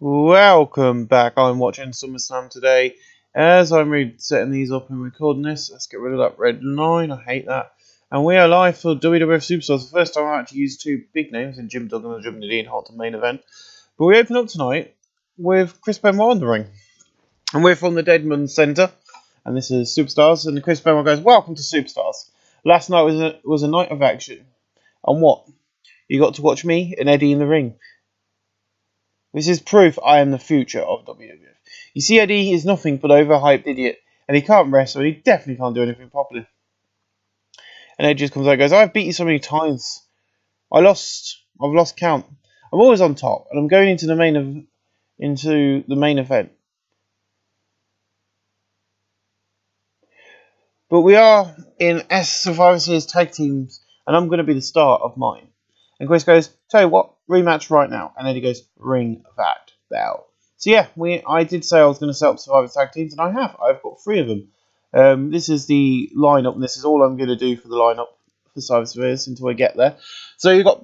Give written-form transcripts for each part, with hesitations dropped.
Welcome back. I'm watching SummerSlam today. As I'm setting these up and recording this, let's get rid of that red line. I hate that. And we are live for WWF Superstars. The first time I actually used two big names in Jim Duggan and Jim Nadine Hart to main event. But we open up tonight with Chris Benoit in the ring. And we're from the Deadman Centre. And this is Superstars. And Chris Benoit goes, "Welcome to Superstars. Last night was a night of action. And what? You got to watch me and Eddie in the ring. This is proof I am the future of WWF. You see, Eddie is nothing but an overhyped idiot, and he can't wrestle, and he definitely can't do anything properly." And Eddie just comes out and goes, "I've beat you so many times. I've lost count. I'm always on top, and I'm going into the main event. But we are in Survivor Series tag teams, and I'm going to be the star of mine." And Chris goes, "Tell you what, rematch right now." And Eddie goes, "Ring that bell." So yeah, I did say I was going to set up Survivor Tag Teams, and I have. I've got 3 of them. This is the lineup, and this is all I'm going to do for the lineup for Survivor Series until I get there. So you've got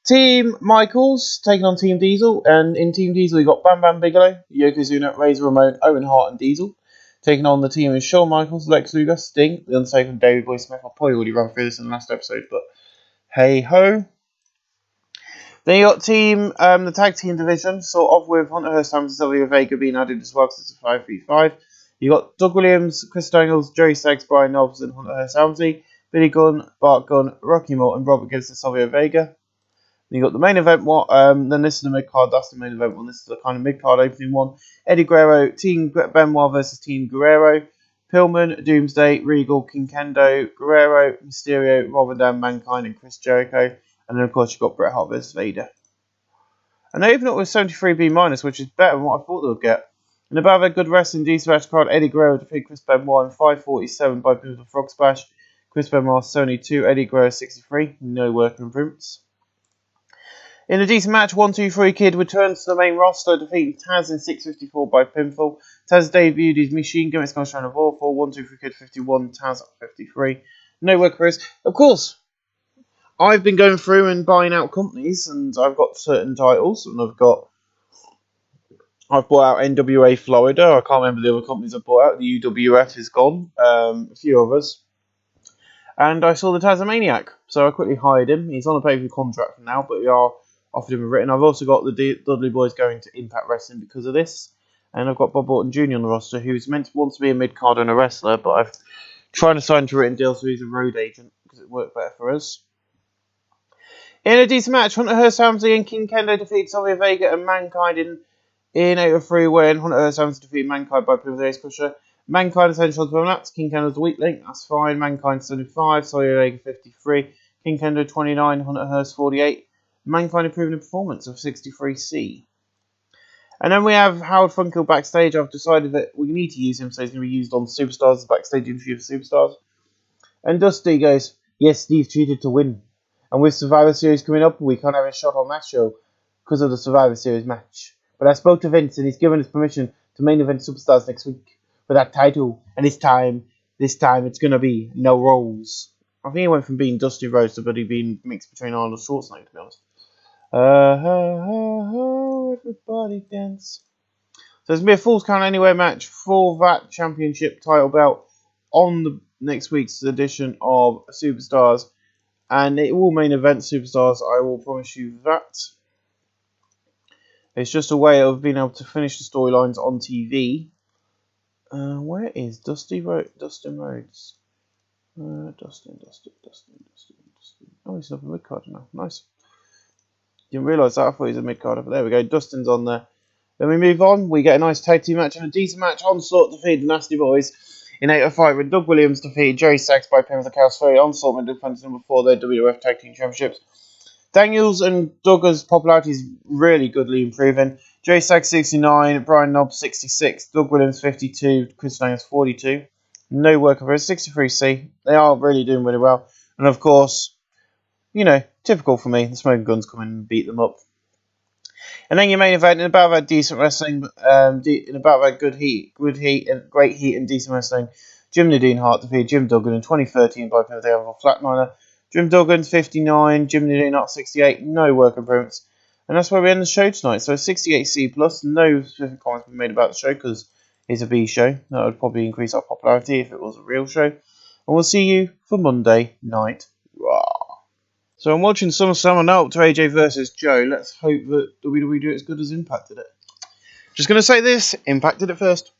Team Michaels taking on Team Diesel, and in Team Diesel you've got Bam Bam Bigelow, Yokozuna, Razor Ramon, Owen Hart, and Diesel. Taking on the team is Shawn Michaels, Lex Luger, Sting, The Undertaker, and Davey Boy Smith. I'll probably already run through this in the last episode, but hey ho. Then you got the tag team division, sort of with Hunter Hearst Helmsley and Sylvia Vega being added as well, because it's a 5v5. You got Doug Williams, Chris Daniels, Jerry Sachs, Brian Knobs, and Hunter Hearst Helmsley, Billy Gunn, Bart Gunn, Rocky Morton, Robert Gibbs, and Sylvia Vega. Then you got the main event one. Then this is the mid card. That's the main event one. This is the kind of mid card opening one. Eddie Guerrero, Team Benoit versus Team Guerrero. Pillman, Doomsday, Regal, King Kendo, Guerrero, Mysterio, Robert Down, Mankind, and Chris Jericho. And then, of course, you've got Bret Hart versus Vader. And they open up with 73B-, which is better than what I thought they would get. And above a good wrestling decent match card, Eddie Guerrero defeated Chris Benoit in 5:47 by Pivotal Frog Splash. Chris Benoit 72, Eddie Guerrero 63. No work improvements. In a decent match, 1-2-3 Kid returns to the main roster, defeating Taz in 6:54 by pinfall. Taz debuted his machine gun, it's going to of all for 1-2-3 Kid 51, Taz 53. No work for us. Of course, I've been going through and buying out companies, and I've got certain titles, and I've bought out NWA Florida. I can't remember the other companies I've bought out. The UWF is gone. A few others. And I saw the Tasmaniac, so I quickly hired him. He's on a pay-per-view contract for now, but we are offered him a written. I've also got the Dudley Boys going to Impact Wrestling because of this. And I've got Bob Orton Jr. on the roster, who's wants to be a mid-card and a wrestler, but I've tried to sign to a written deal so he's a road agent because it worked better for us. In a decent match, Hunter Hearst Helmsley and King Kendo defeat Sylvia Vega and Mankind in 8:03 win. Hunter Hearst Helmsley defeated Mankind by Pivotal Ace Crusher. Mankind essential to that's King Kendo's the weak link, that's fine. Mankind 75, Sylvia Vega 53, King Kendo 29, Hunter Hearst 48. Mankind improving the performance of 63C. And then we have Howard Funkill backstage. I've decided that we need to use him, so he's going to be used on Superstars, the backstage interview for Superstars. And Dusty goes, "Yes, Steve cheated to win. And with Survivor Series coming up, we can't have a shot on that show because of the Survivor Series match. But I spoke to Vince, and he's given us permission to main event Superstars next week for that title. And this time it's going to be no Rose." I think he went from being Dusty Rhodes to being mixed between Arnold Schwarzenegger, to be honest. Everybody dance. So there's going to be a Falls Count Anywhere match for that championship title belt on the next week's edition of Superstars. And it will main event Superstars, I will promise you that. It's just a way of being able to finish the storylines on TV. Where is Dustin Rhodes? Dustin. Oh, he's up a mid-card now. Nice. Didn't realise that. I thought he was a mid-carder, but there we go. Dustin's on there. Then we move on. We get a nice tag team match and a decent match. Onslaught defeated the Nasty Boys in 8:05 when Doug Williams defeated Jerry Sachs by pin with the Chaos Theory. Onslaught made defense number 4 their WWF Tag Team Championships. Daniels and Doug's popularity is really goodly improving. Jerry Sachs 69, Brian Knobs 66, Doug Williams 52, Chris Daniels 42. No work over 63C. They are really doing really well. And of course, you know, typical for me, the Smoking Guns come in and beat them up. And then your main event, in about that decent wrestling, in about that good heat, and great heat and decent wrestling, Jim Nadine Hart defeated Jim Duggan in 2013 by Pivotal Flatliner. Jim Duggan's 59, Jim Nadine Hart 68, no work improvements. And that's where we end the show tonight. So 68C+, no specific comments been made about the show because it's a B show. That would probably increase our popularity if it was a real show. And we'll see you for Monday Night Raw. So I'm watching SummerSlam now up to AJ versus Joe. Let's hope that WWE do it as good as Impact did it. Just going to say this, Impact did it first.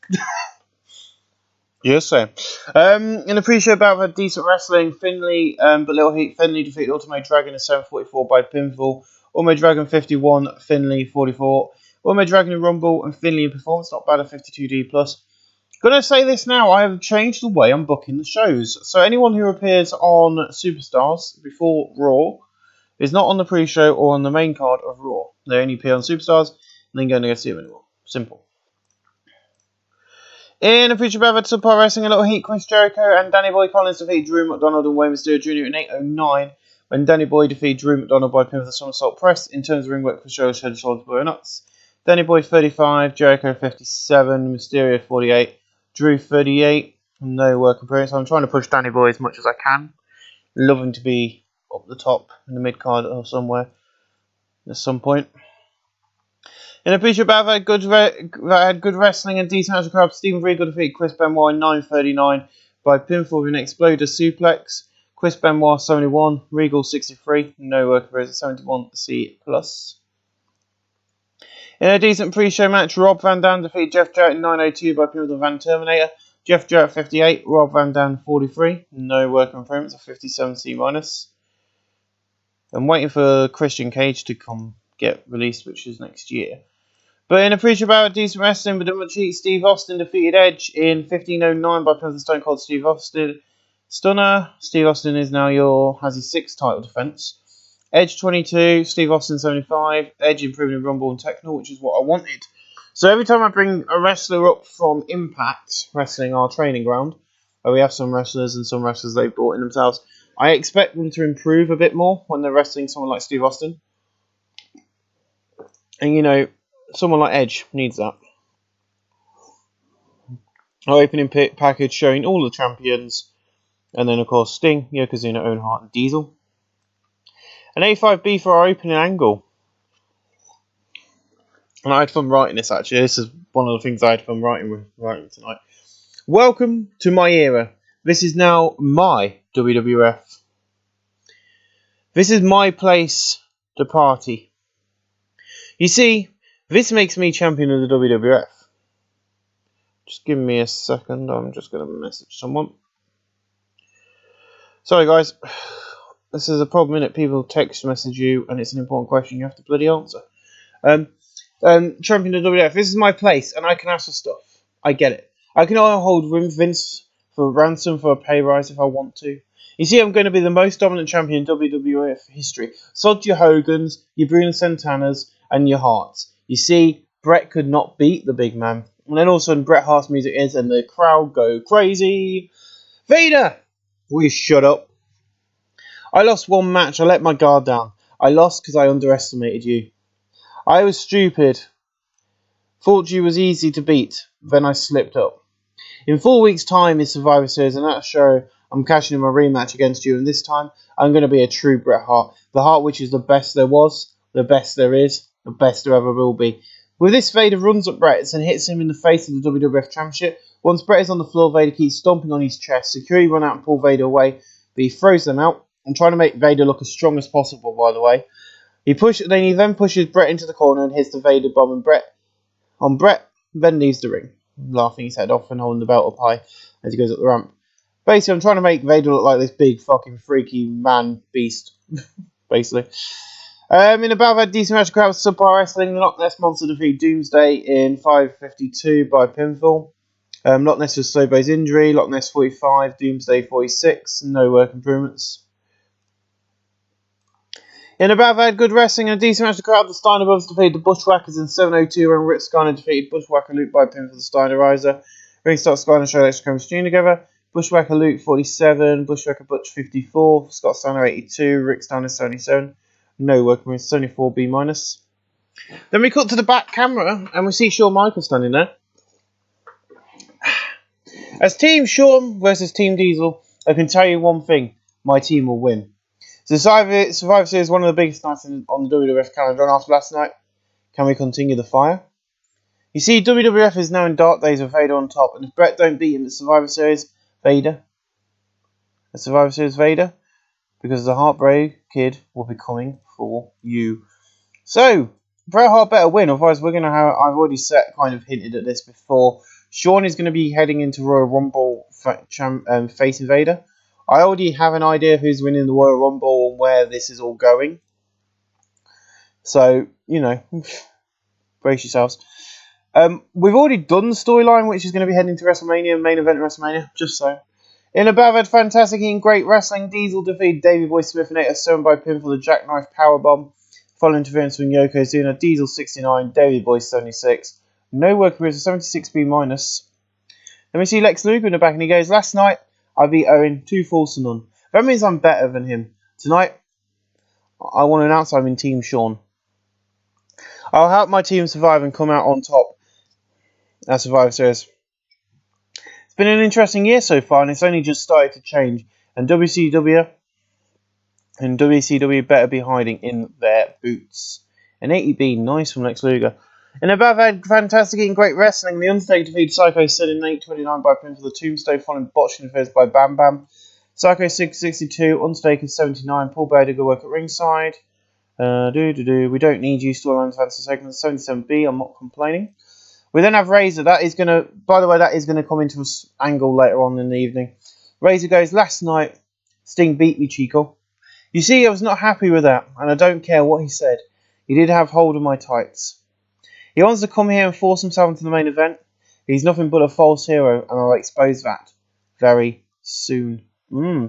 Yes, sir. In the pre-show bout, we had decent wrestling. Finlay, but Little Heat. Finlay defeated Ultimate Dragon in 7:44 by pinfall. Ultimate Dragon 51, Finlay 44. Ultimate Dragon in Rumble and Finlay in Performance. Not bad at 52D+. Gonna say this now, I have changed the way I'm booking the shows. So anyone who appears on Superstars before Raw is not on the pre-show or on the main card of Raw. They only appear on Superstars and then going to go see them anymore. Simple. In the future bout, Subpar Wrestling, a Little Heat, Chris Jericho and Danny Boy Collins defeat Drew McDonald and Rey Mysterio Jr. in 8:09 when Danny Boy defeated Drew McDonald by pin with the somersault press. In terms of ring work, Chris Jericho head, shoulders, boy, nuts. Danny Boy 35, Jericho 57, Mysterio 48, Drew 38. No work appearance. I'm trying to push Danny Boy as much as I can. Love him to be up the top in the mid card or somewhere at some point. In a feature bout that had good wrestling and decent as a crowd, Steven Regal defeated Chris Benoit in 9:39 by pinfall with an exploder suplex. Chris Benoit 71, Regal 63, no work appearance at 71C+. In a decent pre-show match, Rob Van Dam defeated Jeff Jarrett in 9:02 by pinfall with Van Terminator. Jeff Jarrett 58, Rob Van Dam 43, no work appearance at 57C-. I'm waiting for Christian Cage to come get released, which is next year. But in a pre-show bout, decent wrestling, but much heat, Steve Austin defeated Edge in 15:09 by pinfall Stone Cold Steve Austin. Stunner. Steve Austin is now has his 6th title defense. Edge 22, Steve Austin 75. Edge improving in Rumble and Techno, which is what I wanted. So every time I bring a wrestler up from Impact Wrestling, our training ground, where we have some wrestlers and some wrestlers they've brought in themselves, I expect them to improve a bit more when they're wrestling someone like Steve Austin. And you know, someone like Edge needs that. Our opening package showing all the champions. And then, of course, Sting, Yokozuna, Owen Hart, and Diesel. An A5B for our opening angle. And I had fun writing this, actually. This is one of the things I had fun writing tonight. Welcome to my era. This is now my WWF. This is my place to party. You see, this makes me champion of the WWF. Just give me a second. I'm just going to message someone. Sorry, guys. This is a problem, innit? People text message you, and it's an important question you have to bloody answer. Champion of WWF. This is my place, and I can ask for stuff. I get it. I can hold Vince for ransom for a pay rise if I want to. You see, I'm going to be the most dominant champion in WWF history. Sod your Hogans, your Bruno Santanas, and your Harts. You see, Bret could not beat the big man. And then all of a sudden, Bret Hart's music is, and the crowd go crazy. Vader! Will you shut up? I lost one match. I let my guard down. I lost because I underestimated you. I was stupid. Thought you was easy to beat. Then I slipped up. In 4 weeks' time is Survivor Series, and that show I'm cashing in my rematch against you, and this time I'm going to be a true Bret Hart. The Hart which is the best there was, the best there is, the best there ever will be. With this, Vader runs up Bret and hits him in the face of the WWF Championship. Once Bret is on the floor, Vader keeps stomping on his chest. Security run out and pull Vader away, but he throws them out. I'm trying to make Vader look as strong as possible, by the way. He then pushes Bret into the corner and hits the Vader bomb, and Bret then leaves the ring, laughing his head off and holding the belt up high as he goes up the ramp. Basically, I'm trying to make Vader look like this big fucking freaky man beast, basically. In about that decent match, crowd Subpar Wrestling, the Loch Ness Monster defeated Doomsday in 5:52 by pinfall. Loch Ness was slow by his injury. Loch Ness 45, Doomsday 46, no work improvements. In about that, good wrestling and a decent match, the crowd the Steiner Brothers defeated the Bushwhackers in 7:02 when Rick Steiner defeated Bushwhacker Luke by pinfall for the Steinerizer. Ring Scott Steiner showed extra chemistry together. Bushwhacker Luke 47, Bushwhacker Butch 54, Scott Steiner 82, Rick Steiner 77. No work with 74B-. Then we cut to the back camera and we see Shawn Michaels standing there. As Team Shawn versus Team Diesel, I can tell you one thing. My team will win. So Survivor Series is one of the biggest nights on the WWF calendar, and after last night, can we continue the fire? You see, WWF is now in dark days with Vader on top, and if Brett don't beat him at Survivor Series, Vader, because the Heartbreak Kid will be coming for you. So, Bret Hart better win, otherwise we're going to have, I've already hinted at this before, Shawn is going to be heading into Royal Rumble facing Vader. I already have an idea of who's winning the Royal Rumble and where this is all going. So, you know, brace yourselves. We've already done the storyline, which is going to be heading to WrestleMania, main event WrestleMania, just so. In a battle of fantastic and great wrestling, Diesel defeated Davey Boy Smith and 807 by pinfall the Jackknife Powerbomb. Following interference from Yokozuna, Diesel 69, Davey Boy 76. No work for 76B minus. Then we see Lex Luger in the back and he goes, last night I beat Owen 2 falls to none. That means I'm better than him. Tonight, I want to announce I'm in Team Shawn. I'll help my team survive and come out on top. That's Survivor Series. It's been an interesting year so far, and it's only just started to change. And WCW better be hiding in their boots. An 80B, nice from Lex Luger. In a battle fantastic and great wrestling, The Undertaker defeated Psycho Sid in 829 by pinfall the Tombstone, following botched interference by Bam Bam. Psycho 662, Undertaker 79, Paul Bearer did good work at ringside. We don't need you, storylines fantasy segments 77B, I'm not complaining. We then have Razor. That is going to come into an angle later on in the evening. Razor goes, last night, Sting beat me, Chico. You see, I was not happy with that, and I don't care what he said. He did have hold of my tights. He wants to come here and force himself into the main event. He's nothing but a false hero, and I'll expose that very soon.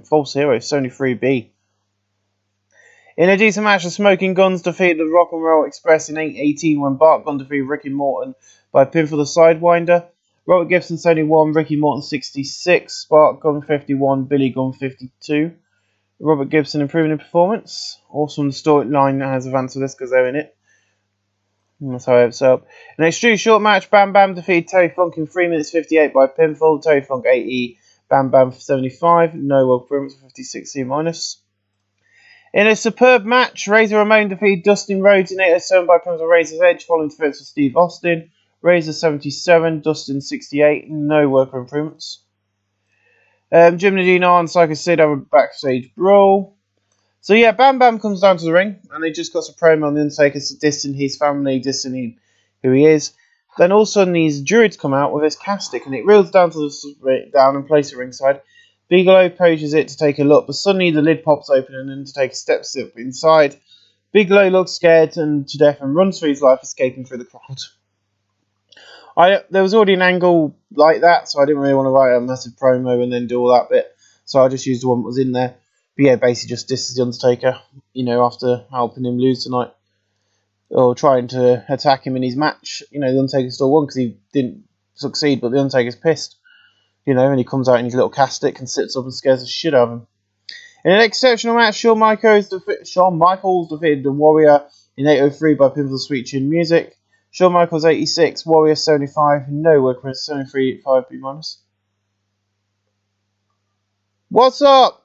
False hero, 73B. In a decent match, the Smoking Guns defeated the Rock and Roll Express in 818 when Bart Gunn defeated Ricky Morton by pinfall the Sidewinder. Robert Gibson 71, Ricky Morton 66, Bart Gunn 51, Billy Gunn 52. Robert Gibson improving in performance. Awesome storyline has advanced with this because they're in it. And that's how I have it set up. In an extremely short match, Bam Bam defeated Terry Funk in 3 minutes 58 by pinfall. Terry Funk 80, Bam Bam 75, no world improvements for 56C minus. In a superb match, Razor Ramon defeated Dustin Rhodes in 807 by pinfall Razor's Edge, following defense for Steve Austin. Razor 77, Dustin 68, no worker improvements. Jim Nadine and Psycho Sid have a backstage brawl. So yeah, Bam Bam comes down to the ring, and they just got a promo on the Undertaker dissing his family, dissing who he is. Then all of a sudden these druids come out with this castic, and it reels down to and places it ringside. Bigelow approaches it to take a look, but suddenly the lid pops open and Undertaker steps up inside. Bigelow looks scared and to death and runs for his life, escaping through the crowd. There was already an angle like that, so I didn't really want to write a massive promo and then do all that bit. So I just used the one that was in there. But yeah, basically just disses the Undertaker, you know, after helping him lose tonight. Or trying to attack him in his match. You know, the Undertaker still won because he didn't succeed, but the Undertaker's pissed. You know, and he comes out in his little castic and sits up and scares the shit out of him. In an exceptional match, Shawn Michaels defeated the Warrior in 803 by pinfall Sweet Chin Music. Shawn Michaels 86, Warrior 75, no work for 73, 5B minus. What's up?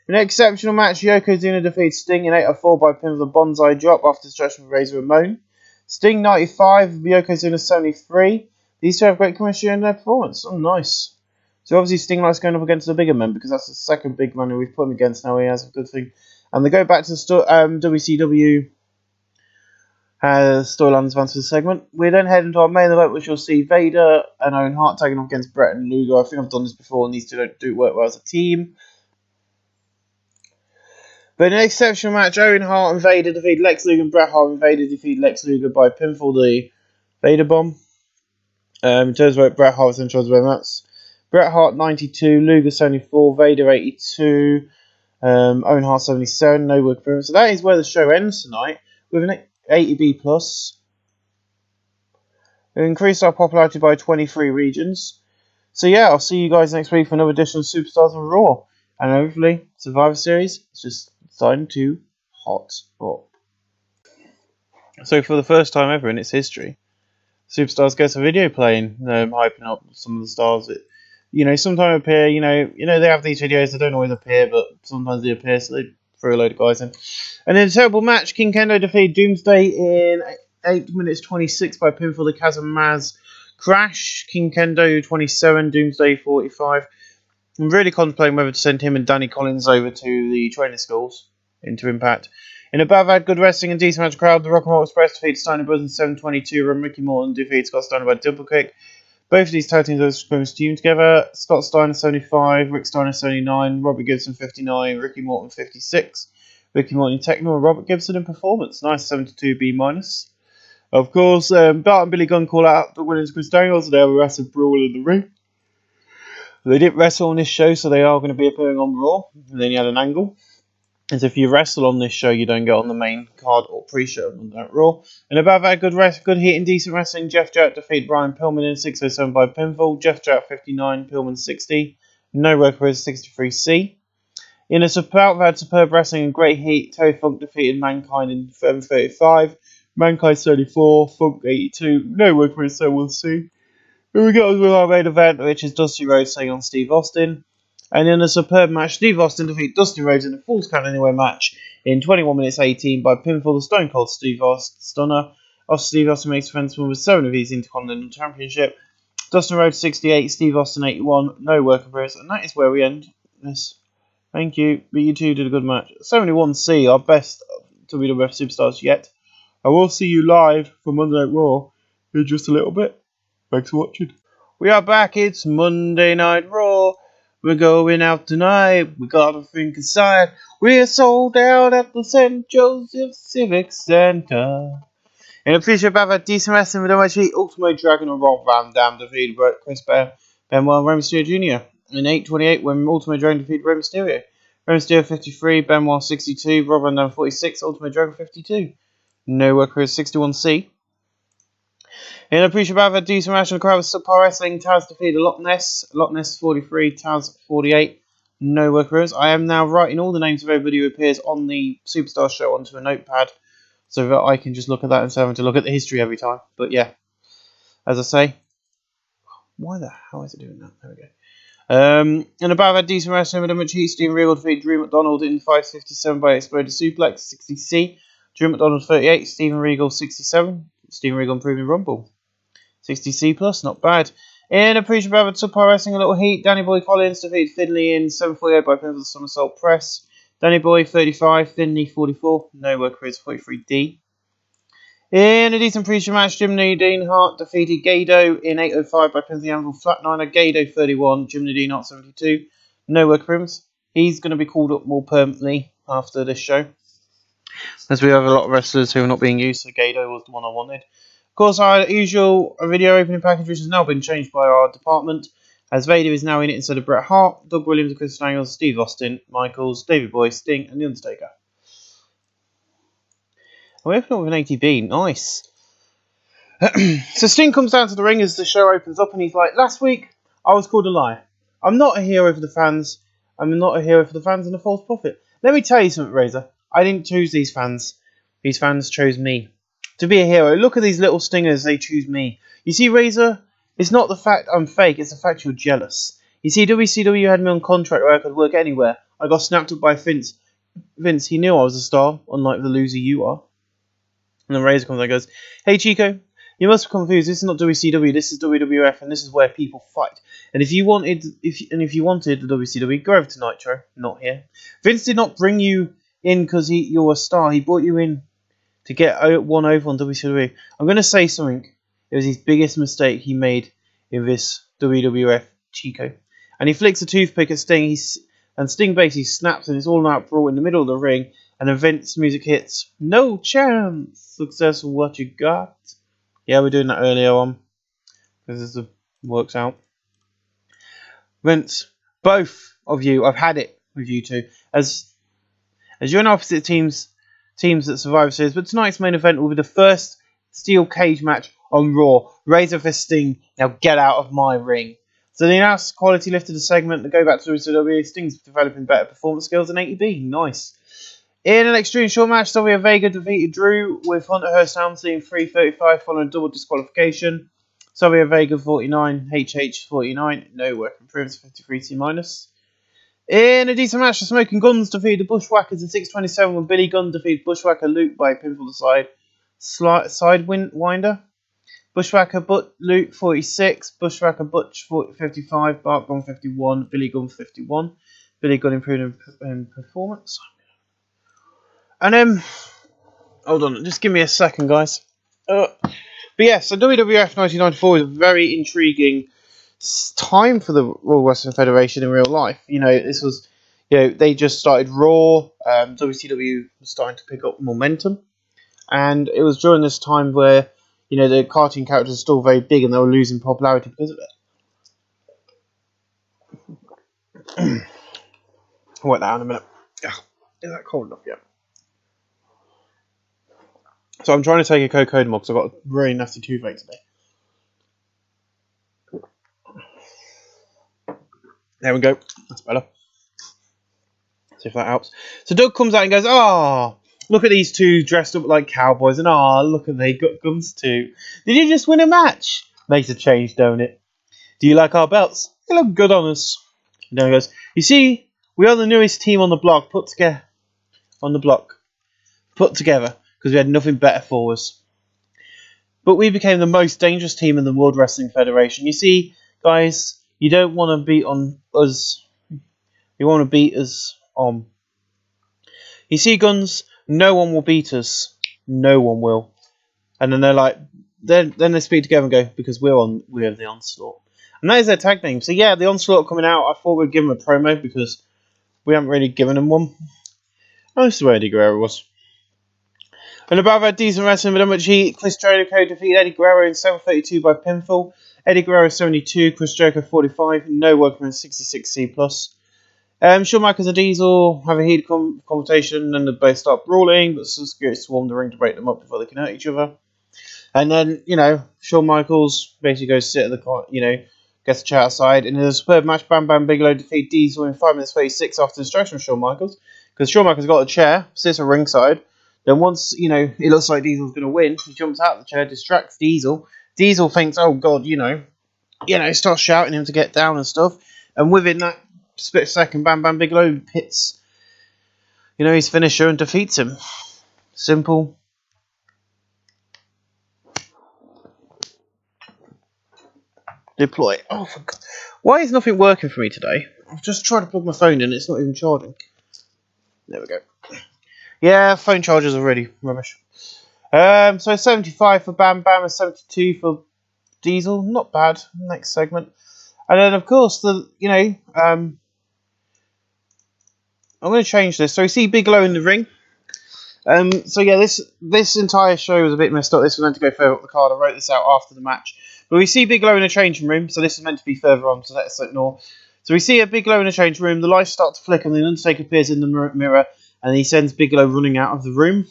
In an exceptional match, Yokozuna defeated Sting in 804 by pinfall Bonsai Drop after distraction from Razor Ramon. Sting 95, Yokozuna 73. These two have great chemistry in their performance. Oh, nice. So obviously Sting likes going up against the bigger men because that's the second big man who we've put him against now. He has a good thing. And they go back to the WCW storyline advance for the segment. We then head into our main event, which you'll see Vader and Owen Hart taking off against Brett and Luger. I think I've done this before, and these two don't work well as a team. But in an exceptional match, Owen Hart and Vader defeat Lex Luger and Bret Hart, and Vader defeat Lex Luger by pinfall the Vader Bomb. In terms of Bret Hart was in charge of that's Bret Hart 92, Luger 74, Vader 82, Owen Hart 77, no work for him. So that is where the show ends tonight with an 80B plus. We increased our popularity by 23 regions. So yeah, I'll see you guys next week for another edition of Superstars on Raw. And hopefully, Survivor Series is just starting to hot up. So for the first time ever in its history, Superstars gets a video playing, hyping up some of the stars that, you know, sometimes appear, you know, they have these videos, they don't always appear, but sometimes they appear, so threw a load of guys in. And in a terrible match, King Kendo defeated Doomsday in 8 minutes 26 by pinfall. The Kazamaz Crash. King Kendo 27, Doomsday 45. I'm really contemplating whether to send him and Danny Collins over to the training schools into Impact. In a bad good wrestling and decent match crowd, the Rock and Roll Express defeated Steiner Brothers in 7:22, and Ricky Morton defeated Scott Steiner by double kick. Both of these tag teams are supposed to team together. Scott Steiner 75, Rick Steiner 79, Robert Gibson 59, Ricky Morton 56. Ricky Morton in technical and Robert Gibson in performance. Nice 72 B-. Of course, Bart and Billy Gunn call out the winners Chris Daniels. They have a wrestling brawl in the ring. They didn't wrestle on this show, so they are going to be appearing on Raw. And then you had an angle. As if you wrestle on this show, you don't get on the main card or pre-show on that Raw. And above that, good heat and decent wrestling. Jeff Jarrett defeated Brian Pillman in 6:07 by pinfall. Jeff Jarrett 59, Pillman 60. No work for his 63C. In a superb wrestling and great heat, Terry Funk defeated Mankind in 7:35. Mankind 34, Funk 82. No work for his, so we'll see. Here we go with our main event, which is Dusty Rhodes taking on Steve Austin. And in a superb match, Steve Austin defeated Dusty Rhodes in a Falls Count Anywhere match in 21 minutes 18 by pinfall. The Stone Cold Steve Austin Stunner. Steve Austin makes defense with 7 of his Intercontinental Championship. Dustin Rhodes 68, Steve Austin 81. No work appearance, and that is where we end this. Thank you, but you two did a good match. 71C, our best WWF superstars yet. I will see you live for Monday Night Raw in just a little bit. Thanks for watching. We are back. It's Monday Night Raw. We're going out tonight. We gotta think aside. We're sold out at the St. Joseph Civic Center. In a feature about that decent wrestling with MIG, Ultimo Dragon and Rob Van Dam defeated Chris Benoit and Rey Mysterio Jr. In 8:28, when Ultimo Dragon defeated Rey Mysterio. Rey Mysterio 53, Benoit 62, Rob Van Dam 46, Ultimo Dragon 52. No work for his 61C. In a pre-show about a decent match in the crowd with subpar wrestling, Taz defeated Loch Ness 43, Taz 48. No workers. I am now writing all the names of everybody who appears on the Superstar show onto a notepad so that I can just look at that instead of having to look at the history every time. But yeah, as I say, why the hell is it doing that? There we go. And about that decent wrestling with a much heat, Steven Regal defeated Drew McDonald in 5:57 by Exploded Suplex 60C. Drew McDonald 38, Steven Regal 67. Steven Regal improving Rumble. 60C plus, not bad. In a pre-show about subpar wrestling, a little heat, Danny Boy Collins defeated Finley in 7:48 by pinfall somersault press. Danny Boy 35, Finley 44. No work for his 43D. In a decent pre-show match, Jim Nadine Hart defeated Gado in 8:05 by pinfall anvil flatliner. Gado 31, Jim Nadine Hart 72. No work for him. He's going to be called up more permanently after this show, as we have a lot of wrestlers who are not being used, so Gado was the one I wanted. Of course, our usual video opening package, which has now been changed by our department, as Vader is now in it instead of Bret Hart, Doug Williams, Chris Daniels, Steve Austin, Michaels, David Boy, Sting, and The Undertaker. And we open up with an ATB, nice. So Sting comes down to the ring as the show opens up, and he's like, last week, I was called a liar. I'm not a hero for the fans. I'm not a hero for the fans and a false prophet. Let me tell you something, Razor. I didn't choose these fans. These fans chose me to be a hero. Look at these little stingers. They choose me. You see, Razor, it's not the fact I'm fake. It's the fact you're jealous. You see, WCW had me on contract where I could work anywhere. I got snapped up by Vince. Vince, he knew I was a star, unlike the loser you are. And then Razor comes and goes, hey, Chico, you must be confused. This is not WCW. This is WWF, and this is where people fight. And if you wanted the WCW, go over to Nitro. Not here. Vince did not bring you in because you're a star. He brought you in to get one over on WCW. I'm going to say something. It was his biggest mistake he made in this WWF Chico. And he flicks a toothpick at Sting. And Sting basically snaps, and it's all out brawl in the middle of the ring. And then Vince music hits. No chance. Success with what you got. Yeah, we're doing that earlier on, because this works out. Vince, both of you, I've had it with you two. As you're in opposite teams at Survivor Series, but tonight's main event will be the first steel cage match on Raw. Razor for Sting. Now get out of my ring. So the announced quality lifted the segment to go back to WCW. Sting's developing better performance skills than ATB. Nice. In an extreme short match, Sylvia Vega defeated Drew with Hunter Hearst Helmsley in 3:35 following a double disqualification. Sylvia Vega 49, HH 49, no work improvements 53C-. In a decent match, the Smoking Guns defeated the Bushwhackers in 6:27 when Billy Gunn defeated Bushwhacker Luke by pinfall to sidewinder. Bushwhacker Luke 46, Bushwhacker Butch 55, Bart Gunn 51, Billy Gunn 51. Billy Gunn improved in performance. And then, hold on, just give me a second, guys. But yeah, so WWF 1994 is a very intriguing time for the World Wrestling Federation in real life. You know, this was, they just started Raw. WCW was starting to pick up momentum, and it was during this time where, the cartoon characters are still very big and they were losing popularity because of it. I'll work that out in a minute. Is that cold enough yet? So I'm trying to take a Coca-Cola because I've got a really nasty toothache today. There we go. That's better. See if that helps. So Doug comes out and goes, look at these two dressed up like cowboys, and look at they got guns too. Did you just win a match? Makes a change, don't it? Do you like our belts? They look good on us. And then he goes, you see, we are the newest team on the block, put together, because we had nothing better for us. But we became the most dangerous team in the World Wrestling Federation. You see, guys, you don't want to beat on us. You want to beat us on. You see, Guns, no one will beat us. No one will. And then they're like, then they speak together and go, because we're the Onslaught. And that is their tag name. So yeah, the Onslaught are coming out. I thought we'd give them a promo because we haven't really given them one. Oh, this is where Eddie Guerrero was. And above that, decent wrestling with much heat. Chris Jericho defeated Eddie Guerrero in 7:32 by pinfall. Eddie Guerrero 72, Chris Jericho 45. No workman 66C+. Shawn Michaels and Diesel have a heated conversation and they both start brawling, but Suzuki swarm the ring to break them up before they can hurt each other. And then, Shawn Michaels basically goes sit at the, gets the chair outside. And in a superb match, Bam Bam Bigelow defeat Diesel in 5 minutes 36 after distraction of Shawn Michaels. Because Shawn Michaels got a chair, sits at ringside. Then once, it looks like Diesel's going to win, he jumps out of the chair, distracts Diesel. Diesel thinks, oh God, starts shouting him to get down and stuff. And within that split second, Bam Bam Bigelow hits, his finisher and defeats him. Simple. Deploy. Oh, for God. Why is nothing working for me today? I've just tried to plug my phone in, it's not even charging. There we go. Yeah, phone chargers are really rubbish. So 75 for Bam Bam and 72 for Diesel. Not bad. Next segment. And then, of course, I'm going to change this. So we see Bigelow in the ring. So yeah, this entire show was a bit messed up. This was meant to go further up the card. I wrote this out after the match. But we see Bigelow in a changing room. So this is meant to be further on, so let's ignore. So we see a Bigelow in a changing room. The lights start to flicker and the Undertaker appears in the mirror. And he sends Bigelow running out of the room.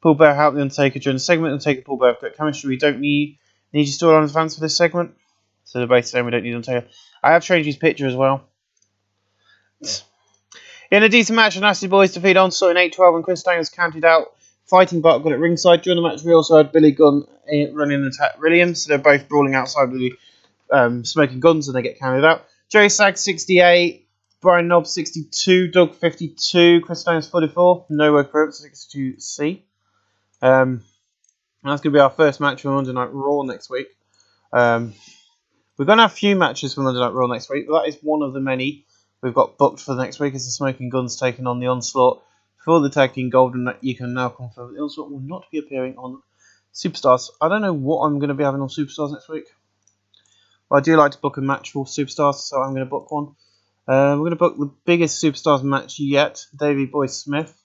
Paul Bearer helped the Undertaker during the segment. Undertaker, Paul Bearer have got chemistry. We don't need you still on fans for this segment. So they're both saying we don't need Undertaker. I have changed his picture as well. In a decent match, the Nasty Boys defeat Onslaught in 8-12 and Chris Daniels counted out fighting Bart Gunn at ringside. During the match, we also had Billy Gunn running and attack Williams. So they're both brawling outside with the Smoking Guns and they get counted out. Jerry Sag 68. Brian Knobbs 62, Doug 52, Chris Daniels 44, No Work for 62C. And that's going to be our first match for Monday Night Raw next week. We're going to have a few matches for Monday Night Raw next week, but that is one of the many we've got booked for the next week. It's the Smoking Guns taking on the Onslaught for the Tag Team Gold, and you can now confirm the Onslaught will not be appearing on Superstars. I don't know what I'm going to be having on Superstars next week. But I do like to book a match for Superstars, so I'm going to book one. We're going to book the biggest Superstars match yet. Davey Boy Smith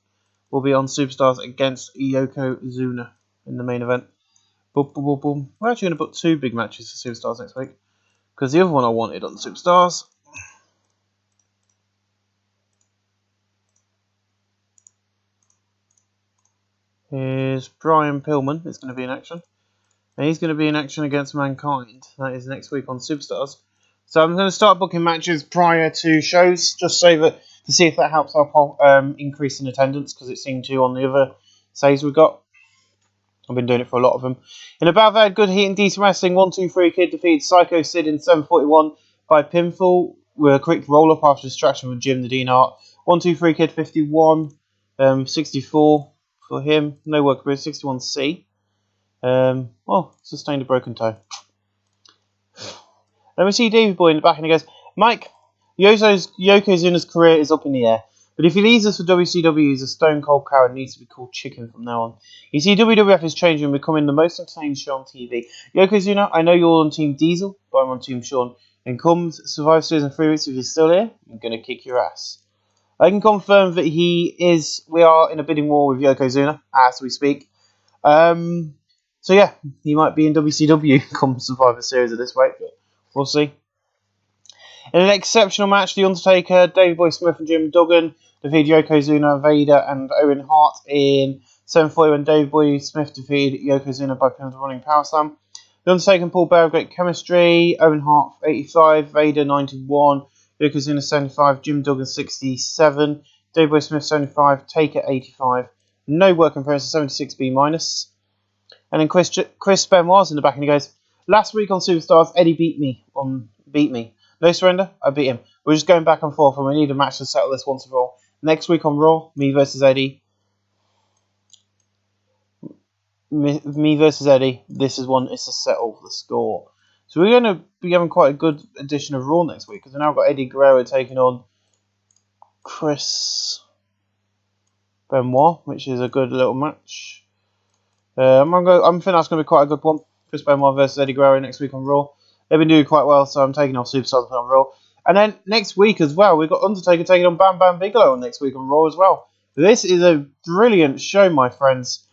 will be on Superstars against Yokozuna in the main event. Boom, boom, boom, boom. We're actually going to book 2 big matches for Superstars next week. Because the other one I wanted on the Superstars is Brian Pillman. It's going to be in action. And he's going to be in action against Mankind. That is next week on Superstars. So I'm going to start booking matches prior to shows, just so that to see if that helps our increase in attendance, because it seemed to on the other saves we got. I've been doing it for a lot of them. In a bad, good heat and decent wrestling, 1-2-3 Kid defeated Psycho Sid in 7:41 by pinfall. with a quick roll up after distraction with Jim the Dean Hart. 1, 2, 3 kid 51, 64 for him. No work with 61C. Sustained a broken toe. Then we see Davey Boy in the back and he goes, Mike, Yokozuna's career is up in the air, but if he leaves us for WCW, he's a stone cold coward and needs to be called Chicken from now on. You see, WWF is changing and becoming the most entertaining show on TV. Yokozuna, I know you're on Team Diesel, but I'm on Team Sean. And comes Survivor Series in 3 weeks, if you're still here, I'm going to kick your ass. I can confirm that we are in a bidding war with Yokozuna as we speak. So yeah, he might be in WCW come Survivor Series at this rate, but we'll see. In an exceptional match, The Undertaker, Davey Boy Smith and Jim Duggan defeated Yokozuna, Vader and Owen Hart in 7:40 when Davey Boy Smith defeated Yokozuna by pinning running power slam. The Undertaker and Paul Bearer have great chemistry. Owen Hart 85, Vader 91, Yokozuna 75, Jim Duggan 67, Davey Boy Smith 75, Taker 85. No work in progress, 76B-. And then Chris Benoit's in the back and he goes, last week on Superstars, Eddie beat me. No surrender, I beat him. We're just going back and forth and we need a match to settle this once and for all. Next week on Raw, me versus Eddie. Me versus Eddie. This is one, it's to settle the score. So we're going to be having quite a good edition of Raw next week because we've now got Eddie Guerrero taking on Chris Benoit, which is a good little match. I think that's going to be quite a good one. Chris Benoit versus Eddie Guerrero next week on Raw. They've been doing quite well, so I'm taking off Superstars on Raw. And then next week as well, we've got Undertaker taking on Bam Bam Bigelow next week on Raw as well. This is a brilliant show, my friends.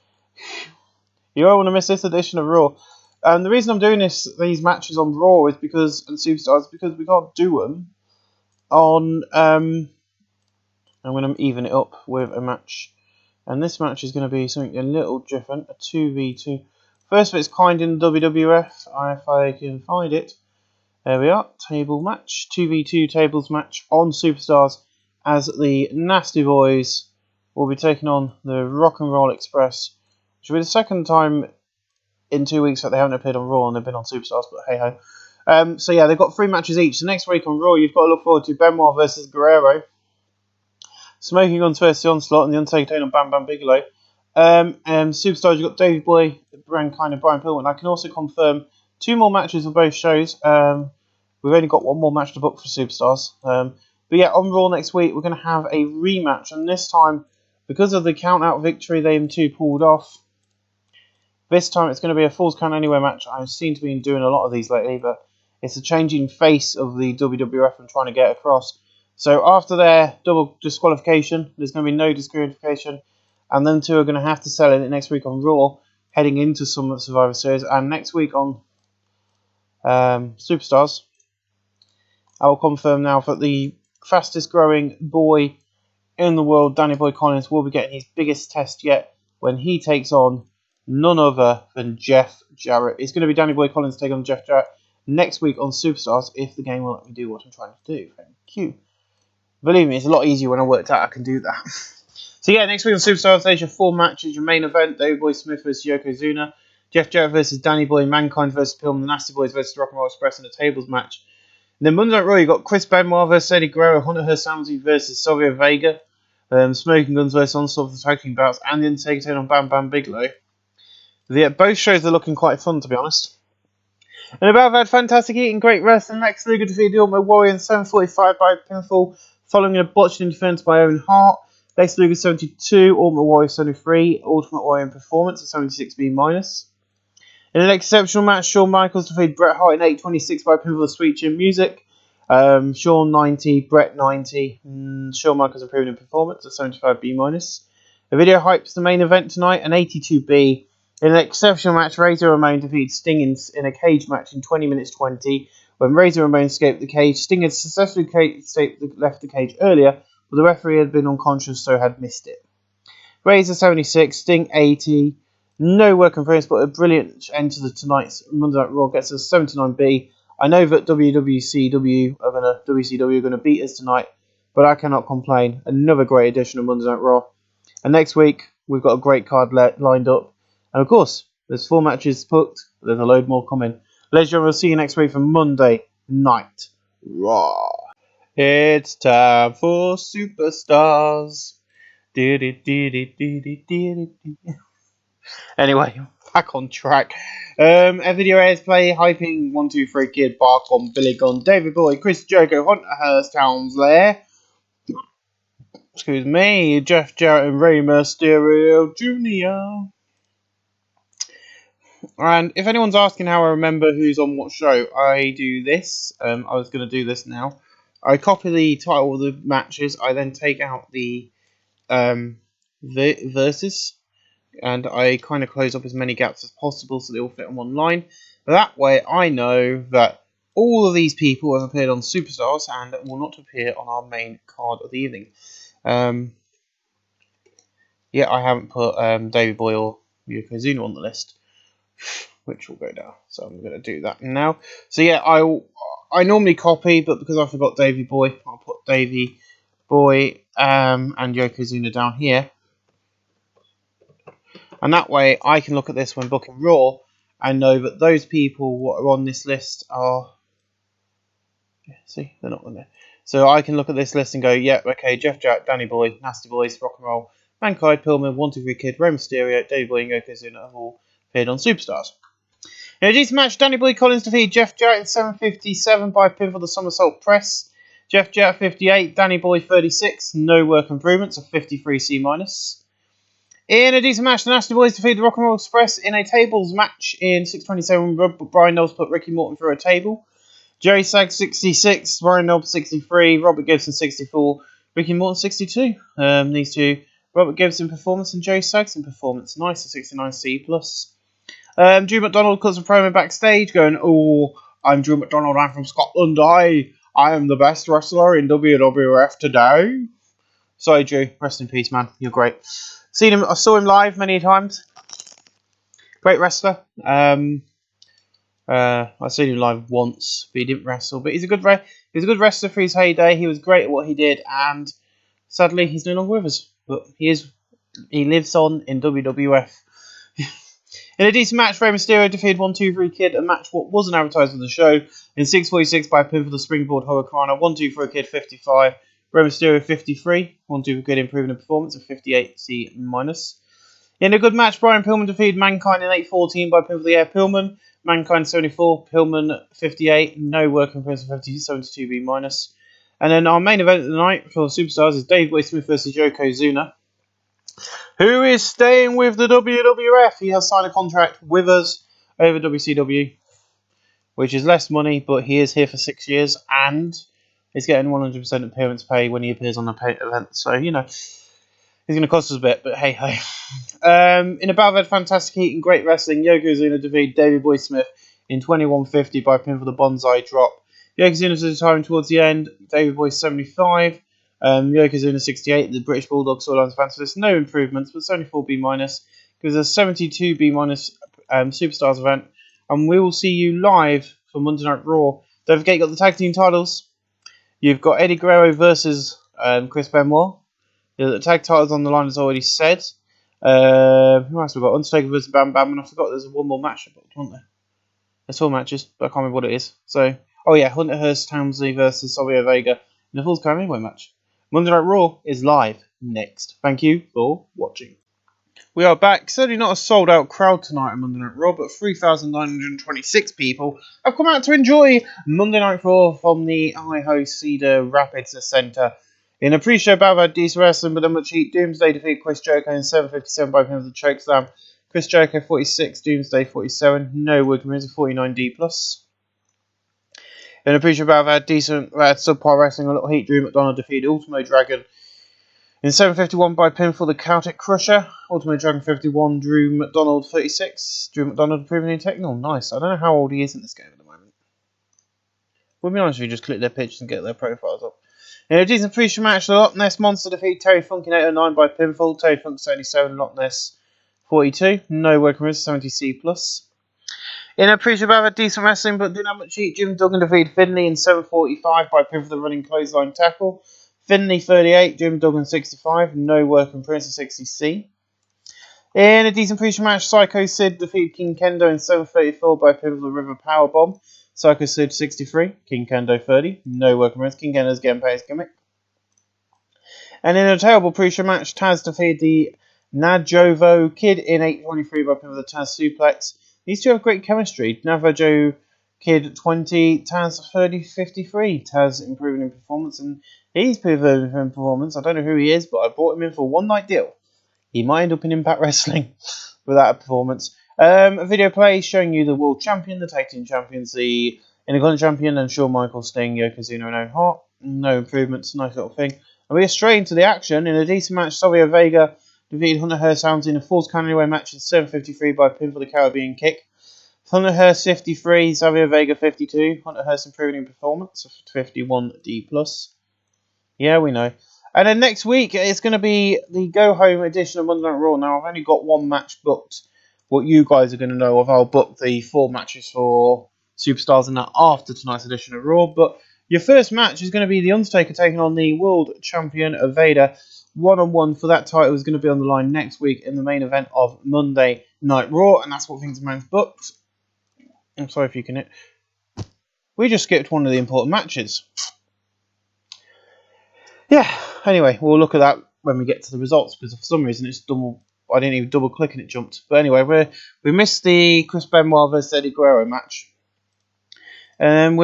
You won't want to miss this edition of Raw. And the reason I'm doing these matches on Raw is because we can't do them on. I'm going to even it up with a match. And this match is going to be something a little different, a 2v2. First of its kind in WWF, if I can find it. There we are, table match, 2v2 tables match on Superstars as the Nasty Boys will be taking on the Rock and Roll Express, which will be the second time in 2 weeks that they haven't appeared on Raw and they've been on Superstars, but hey ho. So yeah, they've got 3 matches each. So next week on Raw, you've got to look forward to Benoit versus Guerrero, Smoking Guns versus The Onslaught, and The Undertaker taking on Bam Bam Bigelow. Superstars, you've got Davey Boy, Brian Pillman. I can also confirm 2 more matches for both shows. We've only got 1 more match to book for Superstars. But yeah, on Raw next week, we're going to have a rematch. And this time, because of the count-out victory them 2 pulled off, this time it's going to be a Falls Count Anywhere match. I seem to be doing a lot of these lately, but it's a changing face of the WWF I'm trying to get across. So after their double disqualification, there's going to be no disqualification. And then 2 are going to have to sell it next week on Raw, heading into some Survivor Series. And next week on Superstars, I will confirm now that the fastest growing boy in the world, Danny Boy Collins, will be getting his biggest test yet when he takes on none other than Jeff Jarrett. It's going to be Danny Boy Collins taking on Jeff Jarrett next week on Superstars if the game will let me do what I'm trying to do. Thank you. Believe me, it's a lot easier when I worked out I can do that. So yeah, next week on Superstars, there's your 4 matches. Your main event, Davey Boy Smith versus Yokozuna, Jeff Jarrett versus Danny Boy, Mankind versus Pillman, the Nasty Boys versus Rock and Roll Express in a tables match. And then Monday Night Raw, you got Chris Benoit versus Eddie Guerrero, Hunter Hearst Helmsley versus Savio Vega, Smoking Guns versus Onslaught for the tag team bouts, and the Undertaker taking on Bam Bam Bigelow. Both shows are looking quite fun, to be honest. And above that, fantastic eating, great wrestling. Lex Luger defeated the Ultimate Warrior in 7:45 by pinfall, following a botched interference by Owen Hart. Lex Luger 72, Ultimate Warrior 73, Ultimate Warrior in performance at 76B-. In an exceptional match, Shawn Michaels defeated Bret Hart in 8:26 by pinfall with Sweet Chin Music. Shawn 90, Bret 90, Shawn Michaels improving in performance at 75B-. The video hypes the main event tonight, an 82B. In an exceptional match, Razor Ramon defeated Sting in a cage match in 20 minutes 20. When Razor Ramon escaped the cage, Sting had successfully left the cage earlier, but the referee had been unconscious, so had missed it. Razor 76, Sting 80. No work in progress, but a brilliant end to tonight's Monday Night Raw gets us 79B. I know that WCW are going to beat us tonight, but I cannot complain. Another great edition of Monday Night Raw. And next week, we've got a great card lined up. And of course, there's 4 matches booked, but there's a load more coming. Ladies and gentlemen, we'll see you next week for Monday Night Raw. It's time for superstars. Anyway, back on track. A video airs play hyping 123 Kid, Bark on Billy Gunn, David Boy, Chris Jericho, Hunter Hearst, Townsley. Excuse me, Jeff Jarrett and Rey Mysterio Jr. And if anyone's asking how I remember who's on what show, I do this. I was going to do this now. I copy the title of the matches. I then take out the verses, and I kind of close up as many gaps as possible so they all fit on one line. That way, I know that all of these people have appeared on Superstars and will not appear on our main card of the evening. Yeah, I haven't put Davey Boy or Yokozuna on the list, which will go down. So I'm going to do that now. So yeah, I normally copy, but because I forgot Davey Boy, I'll put Davey Boy and Yokozuna down here. And that way I can look at this when booking Raw and know that those people what are on this list are... Yeah, see, they're not on there. So I can look at this list and go, yeah, okay, Jeff Jarrett, Danny Boy, Nasty Boys, Rock and Roll, Mankind, Pillman, 123 Kid, Rey Mysterio, Davey Boy and Yokozuna have all appeared on Superstars. In a decent match, Danny Boy Collins defeated Jeff Jarrett in 7:57 by pin for the somersault press. Jeff Jarrett 58, Danny Boy 36, no work improvements, a 53C-. In a decent match, the Nasty Boys defeated the Rock and Roll Express in a tables match in 6:27. Brian Knowles put Ricky Morton through a table. Jerry Sag 66, Brian Knowles 63, Robert Gibson 64, Ricky Morton 62. These two, Robert Gibson performance and Jerry Sag's in performance. Nice, a 69C+. Drew McDonald cuts a promo backstage going, "Oh, I'm Drew McDonald, I'm from Scotland. I am the best wrestler in WWF today." Sorry, Drew. Rest in peace, man. You're great. I saw him live many times. Great wrestler. I've seen him live once, but he didn't wrestle. But he's a good wrestler for his heyday. He was great at what he did, and sadly, he's no longer with us. But he lives on in WWF. In a decent match, Rey Mysterio defeated 123 Kid, a match what wasn't advertised on the show, in 6:46 by a pin for the Springboard Hurricane. 123 Kid 55, Rey Mysterio 53, 123 Kid improving the performance of 58C-. In a good match, Brian Pillman defeated Mankind in 8:14 by pin for the Air Pillman. Mankind 74, Pillman 58, no work improvements of 72B-. And then our main event of the night for Superstars is Dave Boy Smith versus Yokozuna, who is staying with the WWF. He has signed a contract with us over WCW, which is less money, but he is here for 6 years and is getting 100% appearance pay when he appears on the event. So, you know, he's going to cost us a bit, but hey, hey. In a battle of fantastic heat and great wrestling, Yokozuna defeated Davey Boy Smith in 21:50 by pin for the Bonsai Drop. Yokozuna's retiring towards the end. Davey Boy 75. Yokozuna 68, the British Bulldog storyline fans for this, no improvements, but 74B-, because there's a 72B- Superstars event, and we will see you live for Monday Night Raw. Don't forget you got the tag team titles. You've got Eddie Guerrero versus Chris Benoit. The tag titles on the line as already said. Who else we got? Undertaker versus Bam Bam, and I forgot there's one more match, wasn't there? There's 4 matches, but I can't remember what it is. So, oh yeah, Hunter Hearst Townsley versus Savio Vega in a Falls Count Anyway match. Monday Night Raw is live next. Thank you for watching. We are back. Certainly not a sold-out crowd tonight on Monday Night Raw, but 3,926 people have come out to enjoy Monday Night Raw from the Idaho Cedar Rapids Center. In a pre-show battle, we had decent wrestling, but then much heat. Doomsday defeated Chris Jericho in 7:57 by pin of the chokeslam. Chris Jericho 46, Doomsday 47, no working moves, 49D+. In a pre-show battle, we had subpar wrestling, a little heat. Drew McDonald defeated Ultimo Dragon in 7:51 by pin for the Celtic Crusher. Ultimo Dragon 51, Drew McDonald 36. Drew McDonald improving in technical. Nice. I don't know how old he is in this game at the moment. We'll be honest if you just click their pictures and get their profiles up. In a decent pre-show match, the Loch Ness Monster defeated Terry Funk in 8:09 by pinfall. Terry Funk 77, Loch Ness 42. No working moves, 70C+. In a pre-show battle, had decent wrestling, but didn't have much heat. Jim Duggan defeated Finley in 7:45 by pin for the running clothesline tackle. Finley 38, Jim Duggan 65, no work improvements of 60C. In a decent pre-show match, Psycho Sid defeated King Kendo in 7:34 by Pivotal River Powerbomb. Psycho Sid 63, King Kendo 30. No working rest. King Kendo's getting paid his gimmick. And in a terrible pre-show match, Taz defeated the Navajo Kid in 8:23 by Pivotal Taz Suplex. These two have great chemistry. Navajo Kid 20, Taz 30:53. Taz improving in performance, and he's improving in performance. I don't know who he is, but I brought him in for a one-night deal. He might end up in Impact Wrestling without a performance. A video play showing you the World Champion, the Tag Team Champions, the Intercontinental Champion, and Shawn Michaels, Sting, Yokozuna, and Owen Hart. No improvements, nice little thing. And we get straight into the action. In a decent match, Savio Vega defeated Hunter Hearst Helms in a Falls Count Anywhere match in 7:53 by pin for the Caribbean Kick. Hunter Hearst 53, Savio Vega 52. Hunter Hearst improving in performance, 51D+. Yeah, we know. And then next week, it's going to be the go-home edition of Monday Night Raw. Now, I've only got one match booked. What you guys are going to know of, I'll book the 4 matches for Superstars and that after tonight's edition of Raw. But your first match is going to be The Undertaker taking on the World Champion of Vader. One-on-one for that title is going to be on the line next week in the main event of Monday Night Raw. And that's what Things Man's booked. I'm sorry if you can hit. We just skipped one of the important matches. Yeah, anyway, we'll look at that when we get to the results, because for some reason it's double. I didn't even double click and it jumped. But anyway, we missed the Chris Benoit versus Eddie Guerrero match, and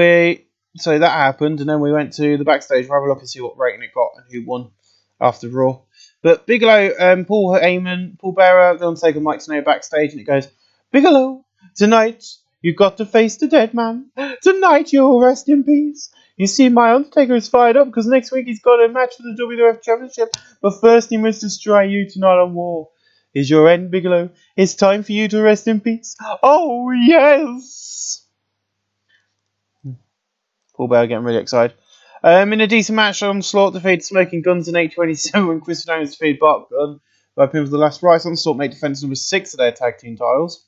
so that happened, and then we went to the backstage. We'll have a look and see what rating it got and who won after Raw. But Bigelow, Paul Heyman, Paul Bearer, The Undertaker, Mike Tenay backstage, and it goes, Bigelow, tonight you got to face the dead man. Tonight you'll rest in peace. You see, my Undertaker is fired up because next week he's got a match for the WWF Championship. But first he must destroy you tonight on Raw. Is your end, Bigelow? It's time for you to rest in peace. Oh, yes! Paul Bear getting really excited. In a decent match, Onslaught defeated Smoking Guns in 8:27 when Chris Daniels defeated Bart Gunn by pin for the last rights. Onslaught made defense number 6 of their tag team titles.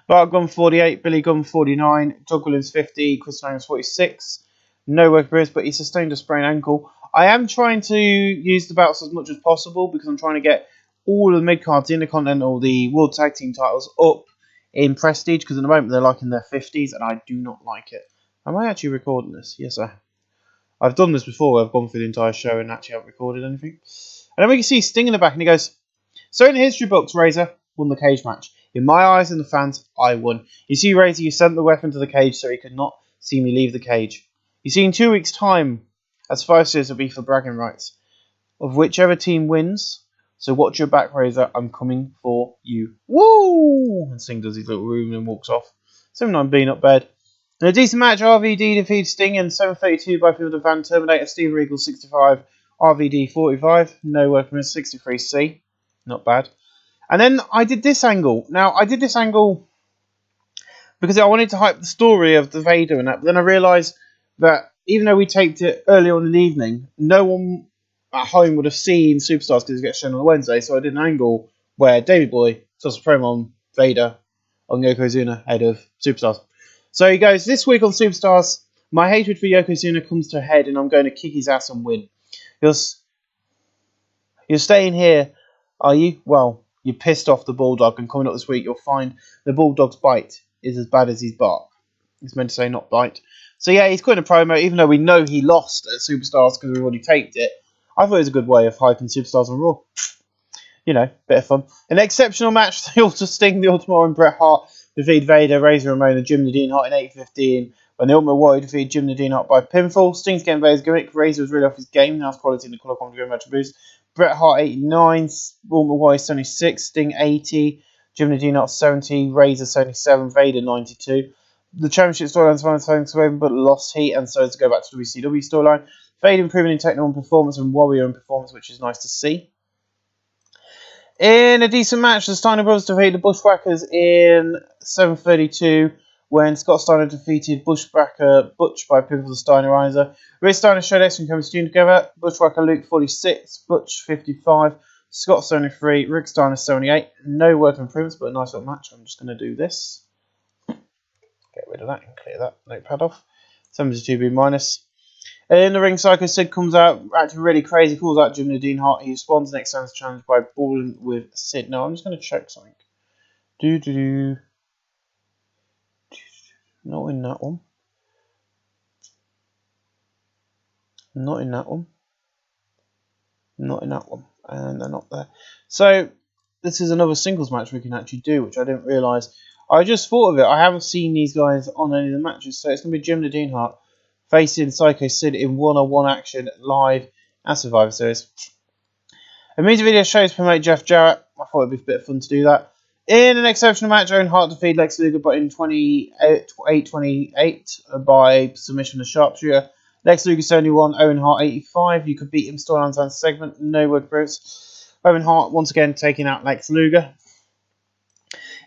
Bart Gunn 48, Billy Gunn 49, Doug Williams 50, Chris Daniels 46. No work appearance, but he sustained a sprained ankle. I am trying to use the belts as much as possible because I'm trying to get all of the mid-cards, the Intercontinental, the World Tag Team titles up in prestige, because at the moment they're like in their 50s and I do not like it. Am I actually recording this? Yes, I've done this before where I've gone through the entire show and actually haven't recorded anything. And then we can see Sting in the back and he goes, so in the history books, Razor won the cage match. In my eyes and the fans, I won. You see, Razor, you sent the weapon to the cage so he could not see me leave the cage. You see, in 2 weeks' time, as 5 series will be for bragging rights of whichever team wins. So watch your back, Razor. I'm coming for you. Woo! And Sting does his little room and walks off. 7-9 being up bed. In a decent match, RVD defeated Sting in 7:32 by Field of Van Terminator. Steve Regal 65, RVD 45. No working with 63C. Not bad. And then I did this angle. Now, I did this angle because I wanted to hype the story of the Vader and that. But then I realised that even though we taped it early on in the evening, no one at home would have seen Superstars because it gets shown on a Wednesday. So I did an angle where Davey Boy does a promo on Vader on Yokozuna head of Superstars. So he goes, this week on Superstars, my hatred for Yokozuna comes to a head and I'm going to kick his ass and win. You're staying here, are you? Well, you're pissed off the Bulldog, and coming up this week you'll find the Bulldog's bite is as bad as his bark. He's meant to say not bite. So yeah, he's quite a promo, even though we know he lost at Superstars because we've already taped it. I thought it was a good way of hyping Superstars on Raw. You know, bit of fun. An exceptional match, the Ultimate Sting, the Ultimate Warrior, and Bret Hart defeated Vader, Razor Ramon, and Jim Nadine Hart in 8:15. When the Ultimate Warrior defeated Jim Nadine Hart by pinfall. Sting's getting Vader's gimmick. Razor was really off his game. Nice quality in the colour commentary match boost. Bret Hart 89, Ultimate Warrior 76, Sting 80, Jim Nadine Hart 70, Razor 77, Vader 92. The championship storyline's fine thanks to Raven, but lost heat, and so to go back to the WCW storyline. Vader improving in technical and performance, and Warrior in performance, which is nice to see. In a decent match, the Steiner Brothers defeated the Bushwhackers in 7:32 when Scott Steiner defeated Bushwhacker Butch by pin for the Steinerizer. Rick Steiner showed X and Kevin Steen together. Bushwhacker Luke 46, Butch 55, Scott Steiner 3, Rick Steiner 78. No work improvements, but a nice little match. I'm just going to do this. Get rid of that and clear that notepad off. 72B minus. In the ring, Psycho Sid comes out, acting really crazy, calls out Jim Nadine Hart. He responds next time's challenge by balling with Sid. Now, I'm just going to check something. Not in that one. Not in that one. Not in that one. And they're not there. So, this is another singles match we can actually do, which I didn't realise. I just thought of it. I haven't seen these guys on any of the matches. So, it's going to be Jim Nadine Hart facing Psycho Sid in one-on-one action live at Survivor Series. A music video shows promote Jeff Jarrett. I thought it'd be a bit of fun to do that. In an exceptional match, Owen Hart defeated Lex Luger, but in 28 by submission to sharpshooter. Lex Luger 71, Owen Hart 85. You could beat him storylines and segment. No word proofs. Owen Hart once again taking out Lex Luger.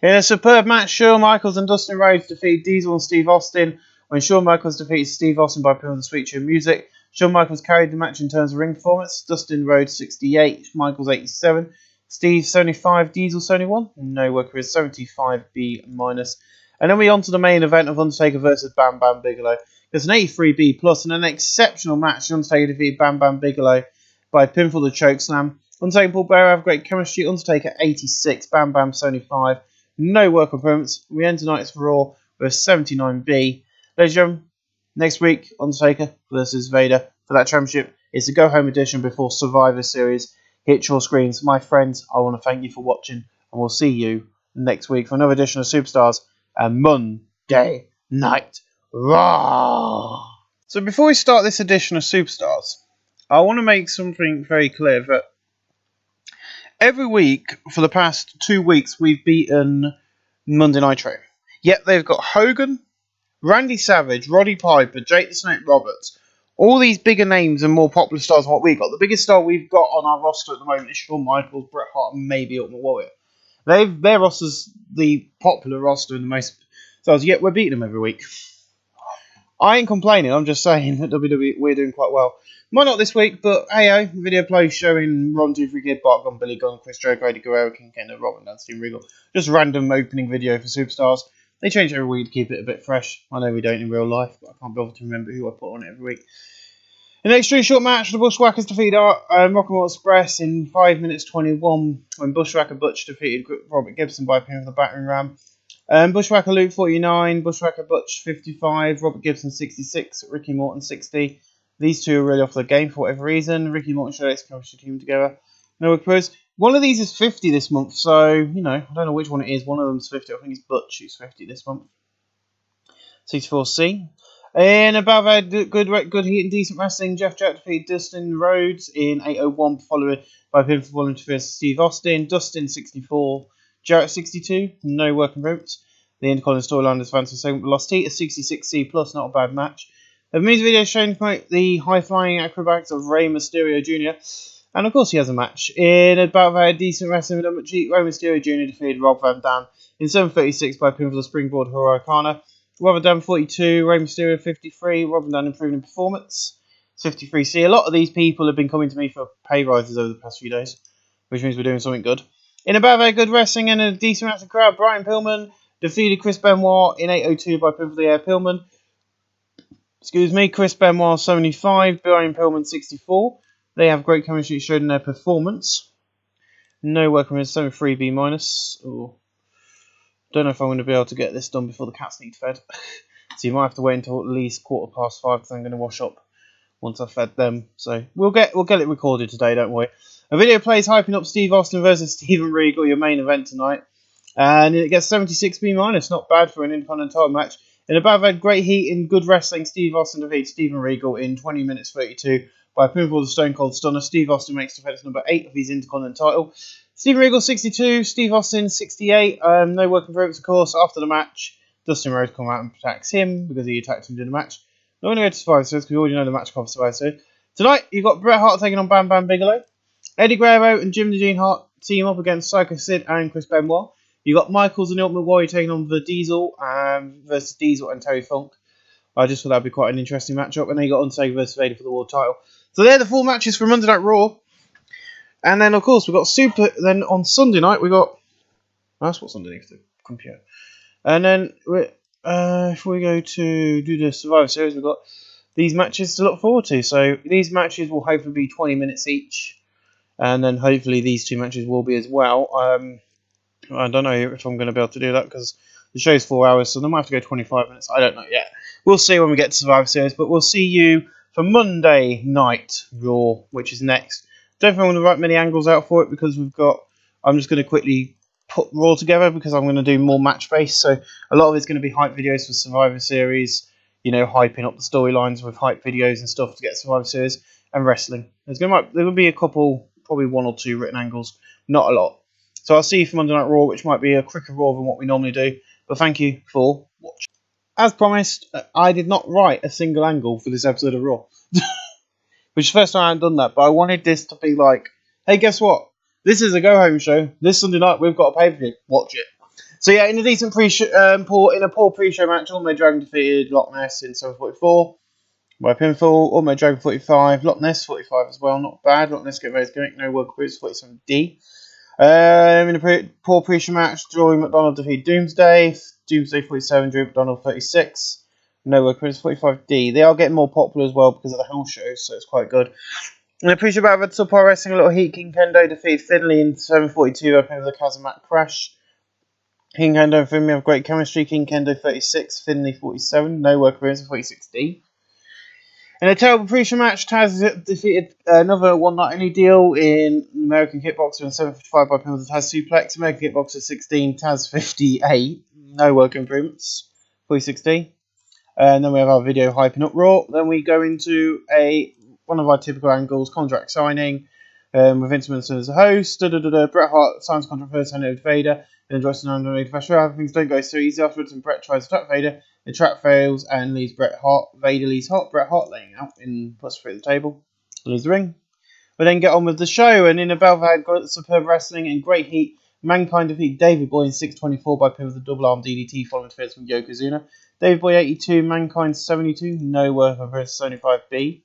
In a superb match, Shawn Michaels and Dustin Rhodes defeat Diesel and Steve Austin. When Shawn Michaels defeated Steve Austin by putting on the Sweet Chin Music, Shawn Michaels carried the match in terms of ring performance. Dustin Rhodes 68, Michaels 87, Steve 75, Diesel 71. No worker is 75B minus. And then we on to the main event of Undertaker versus Bam Bam Bigelow. There's an 83B plus and an exceptional match. Undertaker defeated Bam Bam Bigelow by pinfall to chokeslam. Undertaker and Paul Bearer have great chemistry. Undertaker 86, Bam Bam 75. No work improvements. We end tonight's Raw with 79B. Ladies and gentlemen, next week, Undertaker versus Vader for that championship. It's a go-home edition before Survivor Series hits your screens. My friends, I want to thank you for watching, and we'll see you next week for another edition of Superstars and Monday Night Raw. So before we start this edition of Superstars, I want to make something very clear that every week for the past 2 weeks we've beaten Monday Nitro. Yet they've got Hogan, Randy Savage, Roddy Piper, Jake the Snake Roberts. All these bigger names and more popular stars than what we've got. The biggest star we've got on our roster at the moment is Shawn Michaels, Bret Hart, and maybe Ultimate Warrior. Their roster's the popular roster and the most stars, yet we're beating them every week. I ain't complaining, I'm just saying that WWE, we're doing quite well. Might not this week, but hey, video play showing Ron 2 3 Kid, Bart Gunn, Billy Gunn, Chris Jericho, Eddie Guerrero, King Kendo, Robin Dunn, Steven Regal. Just random opening video for Superstars. They change every week to keep it a bit fresh. I know we don't in real life, but I can't bother to remember who I put on it every week. In an extremely short match, the Bushwhackers defeated Rock'n'Roll Express in 5 minutes 21 when Bushwhacker Butch defeated Robert Gibson by pin with a battering ram. Bushwhacker Luke 49, Bushwhacker Butch 55, Robert Gibson 66, Ricky Morton 60. These two are really off their game for whatever reason. Ricky Morton showed his chemistry team together. No pros. One of these is 50 this month, so, you know, I don't know which one it is. One of them's 50. I think it's Butch who's 50 this month. 64C. In about good heat and decent wrestling, Jeff Jarrett defeated Dustin Rhodes in 8:01, followed by pinfall interference to Steve Austin. Dustin 64, Jarrett 62, no working ropes. The Intercontinental storyline is fantasy segment lost heat, a 66C plus, not a bad match. The music video showing the high flying acrobatics of Rey Mysterio Jr. And of course he has a match. In about a decent wrestling with Rey Mysterio Jr. defeated Rob Van Dam in 7:36 by pinfall to Springboard Hurricane. Rob Van Dam 42, Rey Mysterio 53, Rob Van Dam improving performance. 53C. A lot of these people have been coming to me for pay rises over the past few days, which means we're doing something good. In about very good wrestling and a decent wrestling crowd, Brian Pillman defeated Chris Benoit in 8:02 by pinfall to Air Pillman. Excuse me, Chris Benoit 75, Brian Pillman 64. They have great chemistry showed in their performance. No working with 73B minus. Ooh. Don't know if I'm going to be able to get this done before the cats need fed. So you might have to wait until at least 5:15 because I'm going to wash up once I've fed them. So we'll get it recorded today, don't worry. A video plays hyping up Steve Austin versus Steven Regal, your main event tonight. And it gets 76B minus, not bad for an Intercontinental match. In a bad great heat in good wrestling, Steve Austin defeats Steven Regal in 20 minutes 32 by a pinfall to Stone Cold Stunner. Steve Austin makes defense number 8 of his Intercontinental title. Steven Regal 62, Steve Austin 68. No working ropes, of course. After the match, Dustin Rhodes come out and attacks him because he attacked him during the match. Not going to go to Survivor Series because we already know the match comes Survivor Series. Tonight, you've got Bret Hart taking on Bam Bam Bigelow. Eddie Guerrero and Jim Nadine Hart team up against Psycho Sid and Chris Benoit. You've got Michaels and the Ultimate Warrior taking on the Diesel versus Diesel and Terry Funk. I just thought that would be quite an interesting matchup. And then you got Undertaker versus Vader for the world title. So they're the 4 matches from Monday Night Raw. And then, of course, we've got Then on Sunday night, we got... That's what's underneath the computer. And then, if we go to do the Survivor Series, we've got these matches to look forward to. So these matches will hopefully be 20 minutes each, and then hopefully these 2 matches will be as well. I don't know if I'm going to be able to do that because the show's 4 hours, so they might have to go 25 minutes. I don't know yet. We'll see when we get to Survivor Series, but we'll see you for Monday Night Raw, which is next. Don't think I'm going to write many angles out for it because I'm just going to quickly put Raw together because I'm going to do more match based. So a lot of it's going to be hype videos for Survivor Series, you know, hyping up the storylines with hype videos and stuff to get Survivor Series, and wrestling. There will be a couple, probably 1 or 2 written angles, not a lot. So I'll see you for Monday Night Raw, which might be a quicker Raw than what we normally do. But thank you for watching. As promised, I did not write a single angle for this episode of Raw. Which is the first time I haven't done that. But I wanted this to be like, hey, guess what? This is a go-home show. This Sunday night, we've got a pay-per-view. Watch it. So yeah, in a decent poor pre-show match, Ultimate Dragon defeated Loch Ness in 7:44 by pinfall. Ultimate Dragon 45, Loch Ness 45 as well. Not bad. Loch Ness get very good. No work groups 47D. In a poor pre-show match, Joey McDonald defeated Doomsday. Doomsday 47, Drew McDonald 36. No work groups 45D. They are getting more popular as well because of the house shows, so it's quite good. In a pre-show battle, Super Wrestling, a little heat. King Kendo defeated Finley in 7:42 opening with the Kazamat Crash. King Kendo and Finley have great chemistry. King Kendo 36, Finley 47. No work groups 46D. In a terrible pre-show match, Taz defeated another one night only deal in American Kickboxer in 7:55 by penalty Taz suplex. American Kickboxer 16, Taz 58. No work improvements. 46D. And then we have our video hyping up Raw. Then we go into one of our typical angles, contract signing, with Vince McMahon as a host. Bret Hart signs contract first, hand over to Vader. And Joyce and Andrade Fasher. Things don't go so easy afterwards, and Bret tries to attack Vader. The trap fails and leaves Bret Hart. Vader leaves Bret Hart laying out in puts through the table. Leaves the ring. We then get on with the show, and in a battle had got superb wrestling and great heat. Mankind defeat Davey Boy in 6:24 by pin with a double arm DDT following interference from Yokozuna. Davey Boy 82, Mankind 72, no worth of versus 75B.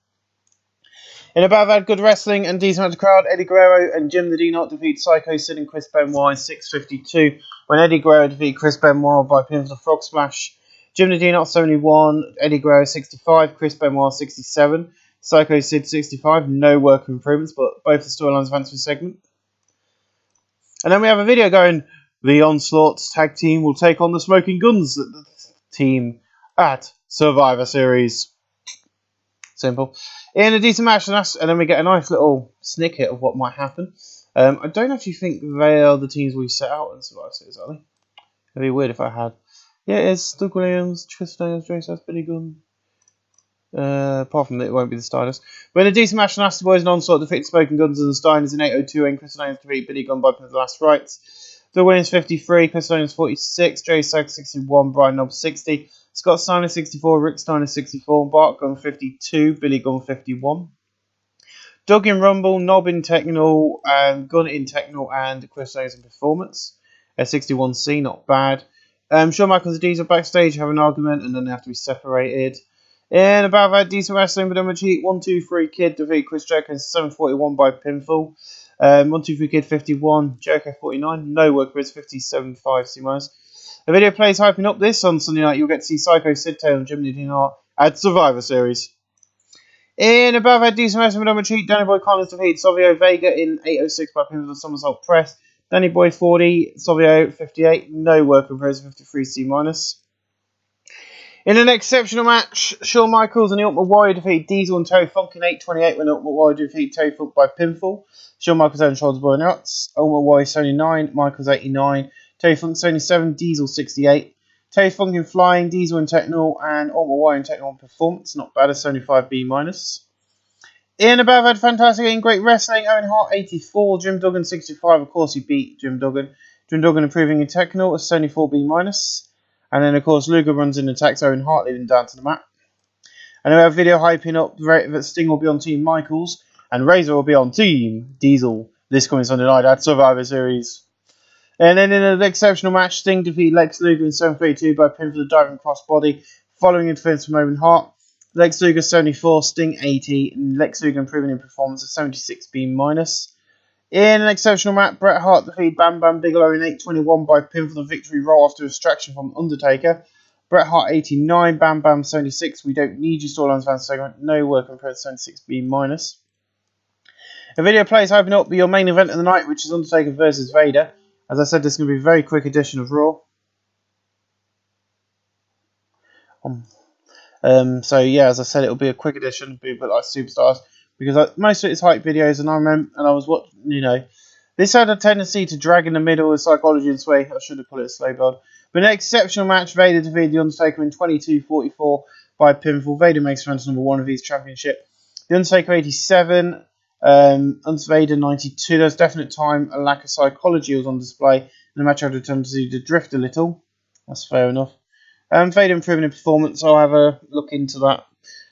In a battle had good wrestling and decent amount of crowd, Eddie Guerrero and Jim the D-Not defeat Psycho Sid and Chris Benoit in 6:52 when Eddie Guerrero defeated Chris Benoit by pin with a frog splash. Jim the D-Not 71, Eddie Guerrero 65, Chris Benoit 67, Psycho Sid 65, no work improvements, but both the storylines advanced for the segment. And then we have a video going, the Onslaught's tag team will take on the Smoking Guns team at Survivor Series. Simple. In a decent match, and then we get a nice little snippet of what might happen. I don't actually think they are the teams we set out in Survivor Series, are they? It'd be weird if I had. Yeah, it is Doug Williams, Tristan Daniels, Joe Seth, Billy Gunn. Apart from that, it won't be the Stylers. But in a decent match, the Nasty Boys and Onslaught defeat Smoking Guns and the Steiners in 8:02, and Chris Daniels defeat Billy Gunn by the last rights. Doug Williams 53, Chris Daniels 46, Joe Seth 61, Brian Knobbs 60, Scott Steiner 64, Rick Steiner 64, Bart Gunn 52, Billy Gunn 51. Doug in Rumble, Knob in Technical, and Gunn in Technical, and Chris Daniels in Performance. 61C, not bad. Shawn Michaels and Diesel backstage have an argument, and then they have to be separated. In a battle of decent wrestling, but I'm a cheat. 1-2-3 Kid defeat Chris Jericho in 7:41 by pinfall. 1-2-3 Kid 51, Jericho 49, no work for his 57.5 C-minus. The video plays hyping up this on Sunday night. You'll get to see Psycho Sid Tail and Jim Neidhart at Survivor Series. In a battle of decent wrestling, but I'm a cheat. Danny Boy Collins defeat Savio Vega in 8:06 by pinfall with a somersault press. Danny Boy 40, Savio 58, no work for his 53 C-minus. In an exceptional match, Shawn Michaels and the Ultimate Warrior defeat Diesel and Terry Funk in 8:28 when the Ultimate Warrior defeat Terry Funk by pinfall. Shawn Michaels and shoulders blowing nuts. Ultimate Warrior 79, Michaels 89, Terry Funk 77, Diesel 68. Terry Funk in flying, Diesel in technical, and Ultimate Warrior in technical performance. Not bad, a 75B minus. In above had fantastic and great wrestling, Owen Hart 84, Jim Duggan 65. Of course, he beat Jim Duggan. Jim Duggan improving in technical, a 74B minus. And then, of course, Luger runs in and attacks Owen Hart, leading down to the mat. And then we have video hyping up that Sting will be on Team Michaels and Razor will be on Team Diesel this coming Sunday night at Survivor Series. And then in an exceptional match, Sting defeated Lex Luger in 7:32 by pin for the diving crossbody following interference from Owen Hart. Lex Luger 74, Sting 80, and Lex Luger improving in performance at 76B minus. In an exceptional match, Bret Hart defeated Bam Bam Bigelow in 8:21 by pin for the victory roll after a distraction from Undertaker. Bret Hart 89, Bam Bam 76. We don't need your storylines fans segment. No work on Pro 76 B minus. A video plays hyping up your main event of the night, which is Undertaker versus Vader. As I said, this is going to be a very quick edition of Raw. So yeah, as I said, it'll be a quick edition, be a bit like Superstars, because most of it is hype videos, and I remember, and I was watching, you know, this had a tendency to drag in the middle with psychology and sway. I should have put it a slow build. But an exceptional match, Vader defeated The Undertaker in 22:44 by pinfall. Vader makes friends #1 of his championship. The Undertaker 87, Vader 92. There's definite time, a lack of psychology was on display, and the match had a tendency to drift a little. That's fair enough. Vader improving in performance, I'll have a look into that.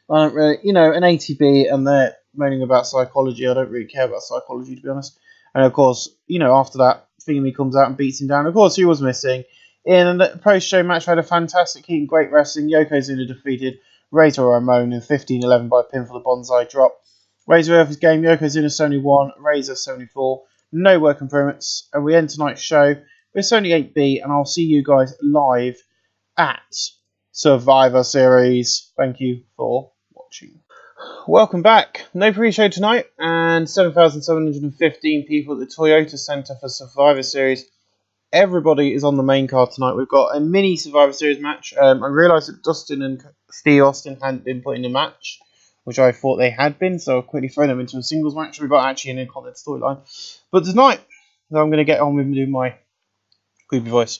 I don't really, you know, an ATB and they're moaning about psychology. I don't really care about psychology, to be honest. And of course, you know, after that, Finley comes out and beats him down. Of course, he was missing. In the post-show match, we had a fantastic heat and great wrestling. Yokozuna defeated Razor Ramon in 15-11 by pinfall the Bonsai drop. Razor Earth game, Yokozuna 71, Razor 74. No work improvements. And we end tonight's show with 78B, and I'll see you guys live at Survivor Series. Thank you for watching. Welcome back. No pre-show tonight, and 7,715 people at the Toyota Centre for Survivor Series. Everybody is on the main card tonight. We've got a mini Survivor Series match. I realised that Dustin and Steve Austin hadn't been put in a match, which I thought they had been, so I'll quickly throw them into a singles match. We've got actually an Incontinent storyline. But tonight, I'm going to get on with doing my creepy voice.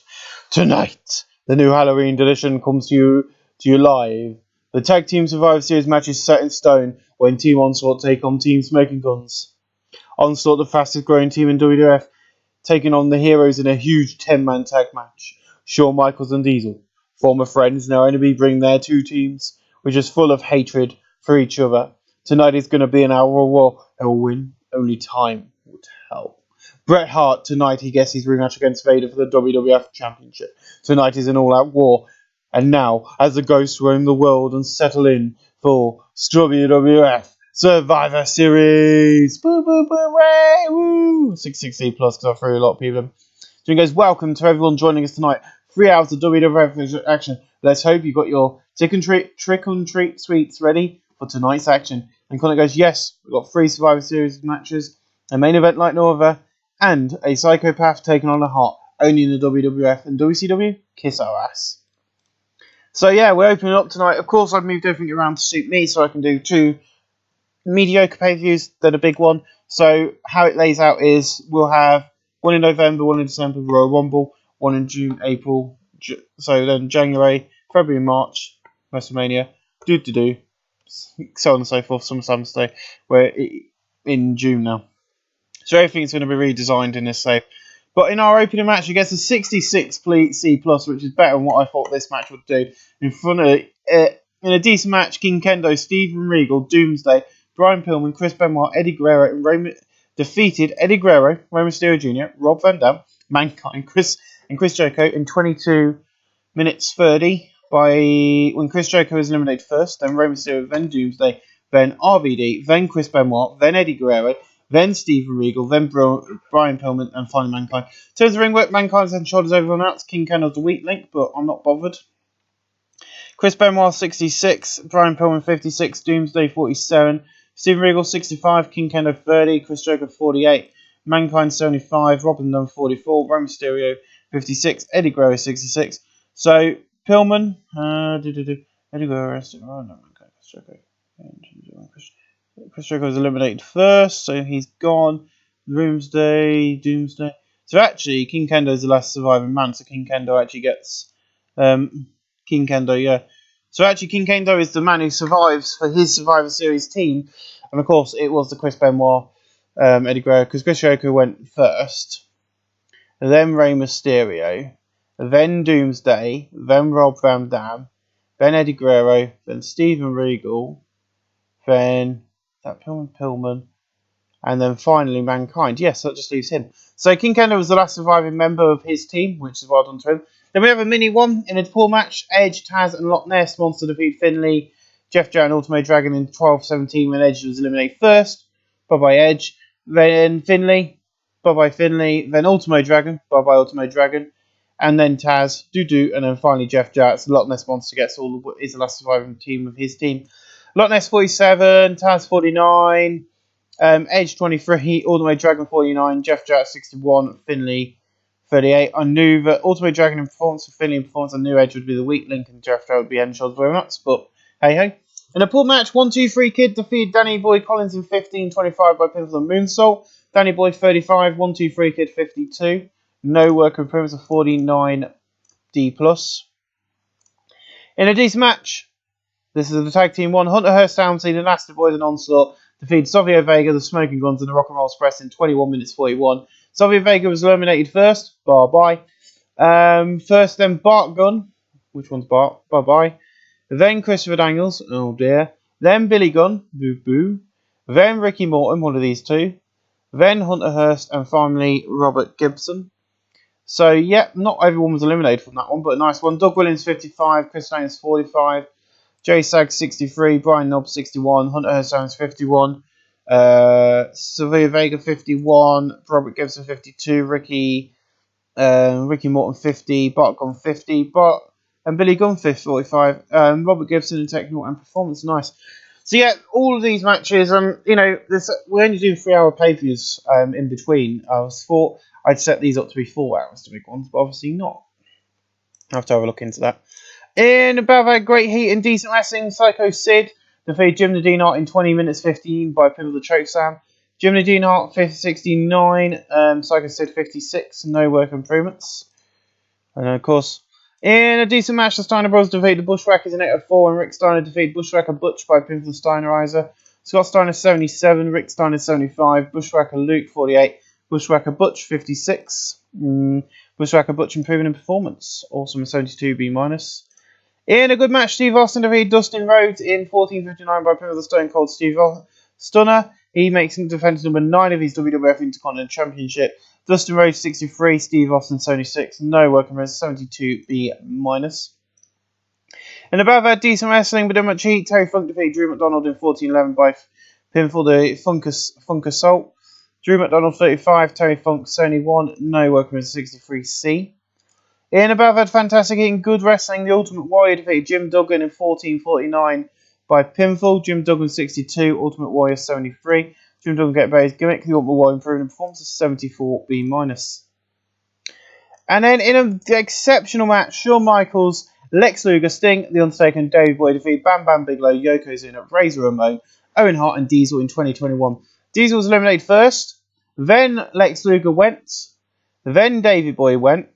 Tonight, the new Halloween edition comes to you live. The Tag Team Survivor Series match is set in stone when Team Onslaught take on Team Smoking Guns. Onslaught, the fastest growing team in WWF, taking on the Heroes in a huge 10-man tag match. Shawn Michaels and Diesel, former friends, now enemy, bring their two teams, which is full of hatred for each other. Tonight is going to be an hour of war. They will win. Only time will tell. Bret Hart, tonight he gets his rematch against Vader for the WWF Championship. Tonight is an all-out war. And now, as the ghosts roam the world and settle in for WWF Survivor Series. Boo, boo, boo, way, woo. 660 plus, because I threw a lot of people in. So guys, welcome to everyone joining us tonight. 3 hours of WWF action. Let's hope you got your trick and treat sweets ready for tonight's action. And Connor goes, yes, we've got 3 Survivor Series matches, a main event like no other, and a psychopath taking on a Hart, only in the WWF and WCW. Kiss our ass. So yeah, we're opening up tonight. Of course, I've moved everything around to suit me, so I can do 2 mediocre pay-per-views, then a big one. So how it lays out is we'll have 1 in November, 1 in December, Royal Rumble, 1 in June, April, so then January, February, March, WrestleMania, so on and so forth, SummerSlam Stay, we're in June now. So everything's going to be redesigned in this save. But in our opening match, he gets a 66 C+, which is better than what I thought this match would do. In front of in a decent match, King Kendo, Steven Regal, Doomsday, Brian Pillman, Chris Benoit, Eddie Guerrero, and defeated Eddie Guerrero, Rey Mysterio Jr., Rob Van Dam, Mankind, Chris Jericho in 22 minutes 30 when Chris Jericho was eliminated first, then Rey Mysterio, then Doomsday, then RVD, then Chris Benoit, then Eddie Guerrero, then Steven Regal, then Brian Pillman, and finally Mankind. In terms of ring work, Mankind's head and shoulders over everyone else. King Kendo's the weak link, but I'm not bothered. Chris Benoit 66, Brian Pillman 56, Doomsday 47, Steven Regal 65, King Kendo 30, Chris Jericho 48, Mankind 75, Robin Dunn 44, Rey Mysterio 56, Eddie Guerrero 66. So Pillman, Eddie Guerrero, Chris Jericho was eliminated first, so he's gone. Doomsday. So actually, King Kendo is the last surviving man, so King Kendo actually gets... King Kendo, yeah. So actually, King Kendo is the man who survives for his Survivor Series team. And of course, it was the Chris Benoit, Eddie Guerrero, because Chris Jericho went first. Then Rey Mysterio. Then Doomsday. Then Rob Van Dam. Then Eddie Guerrero. Then Steven Regal. Then... that Pillman, and then finally Mankind. Yes, that just leaves him. So King Kendo was the last surviving member of his team, which is well done to him. Then we have a mini one in a pool match. Edge, Taz, and Loch Ness Monster defeat Finlay, Jeff Jarrett, and Ultimate Dragon in 12-17 when Edge was eliminated first. Bye-bye Edge. Then Finlay. Bye-bye Finlay. Then Ultimate Dragon. Bye-bye Ultimate Dragon. and then Taz, Doo, and then finally Jeff Jarrett. Loch Ness Monster gets is the last surviving team of his team. Loch Ness 47, Taz 49, Edge 23, Ultimate Dragon 49, Jeff Jarrett 61, Finley 38. I knew that Ultimate Dragon in performance for Finley in performance, I knew Edge would be the weak link and Jeff Jarrett would be Enshods very much, but hey ho. In a pool match, 1-2-3 Kid defeated Danny Boy Collins in 15-25 by pinfall and moonsault. Danny Boy 35, 1-2-3 Kid 52. No work improvements of 49 D+. In a decent match, this is the tag team one. Hunter Hearst Townsley, the Nasty Boys and Onslaught defeated Savio Vega, the Smoking Guns and the Rock and Roll Express in 21 minutes 41. Savio Vega was eliminated first. Bye-bye. First then Bart Gunn. Which one's Bart? Bye-bye. Then Christopher Daniels. Oh dear. Then Billy Gunn. Boo-boo. Then Ricky Morton, one of these two. Then Hunter Hearst. And finally Robert Gibson. So, yeah, not everyone was eliminated from that one, but a nice one. Doug Williams 55. Chris Daniels 45. Jay Sag 63, Brian Knobbs 61, Hunter Hearst 51, Savio Vega 51, Robert Gibson 52, Ricky Morton 50, Bart Gunn 50, and Billy Gunn 45. Robert Gibson in technical and performance, nice. So yeah, all of these matches, we're only doing 3-hour pay-per-views in between. I thought I'd set these up to be 4 hours to big ones, but obviously not. I have to have a look into that. In above that great heat and decent wrestling, Psycho Sid defeated Jim the Dean Hart in 20 minutes 15 by pinfall the Chokeslam. Jim the Dean Hart 69, Psycho Sid 56, no work improvements. And of course, in a decent match, the Steiner Bros defeated the Bushwhackers in 8-4, and Rick Steiner defeated Bushwhacker Butch by pinfall the Steinerizer. Scott Steiner 77, Rick Steiner 75, Bushwhacker Luke 48, Bushwhacker Butch 56. Bushwhacker Butch improving in performance, awesome 72 B-. In a good match, Steve Austin defeated Dustin Rhodes in 14:59 by pinfall the Stone Cold Steve Stunner. He makes defense number 9 of his WWF Intercontinental Championship. Dustin Rhodes 63, Steve Austin 76, no work and 72 B-. In above that decent wrestling, but not much heat, Terry Funk defeated Drew McDonald in 14:11 by pinfall the Funk Assault. Drew McDonald 35, Terry Funk 71, no work and 63 C. In above that fantastic and good wrestling, the Ultimate Warrior defeated Jim Duggan in 14:49 by pinfall. Jim Duggan 62, Ultimate Warrior 73. Jim Duggan get by his gimmick. The Ultimate Warrior improving in performance is 74 B-. And then in an exceptional match, Shawn Michaels, Lex Luger, Sting, The Undertaker, and Davey Boy defeated Bam Bam Bigelow, Yokozuna, Razor Ramon, Owen Hart, and Diesel in 2021. Diesel was eliminated first. Then Lex Luger went. Then Davey Boy went.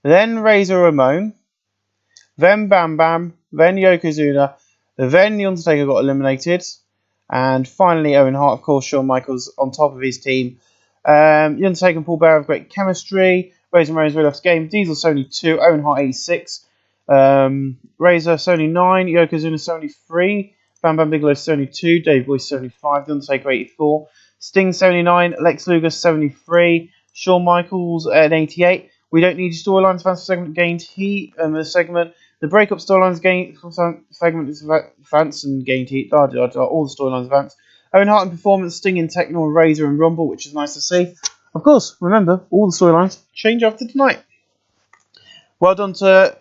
Then Razor Ramon, then Bam Bam, then Yokozuna, then The Undertaker got eliminated, and finally Owen Hart, of course, Shawn Michaels on top of his team. The Undertaker and Paul Bearer have great chemistry. Razor Ramon's really off his game. Diesel 72, Owen Hart 86, Razor 79, Yokozuna 73, Bam Bam Bigelow 72, Dave Boy 75, The Undertaker 84, Sting 79, Lex Luger 73, Shawn Michaels at 88. We don't need storylines. Fans segment gained heat. The breakup storylines gained segment is advanced and gained heat. All the storylines advanced. Owen Hart in performance, Sting in Techno, and Razor and Rumble, which is nice to see. Of course, remember all the storylines change after tonight. Well done to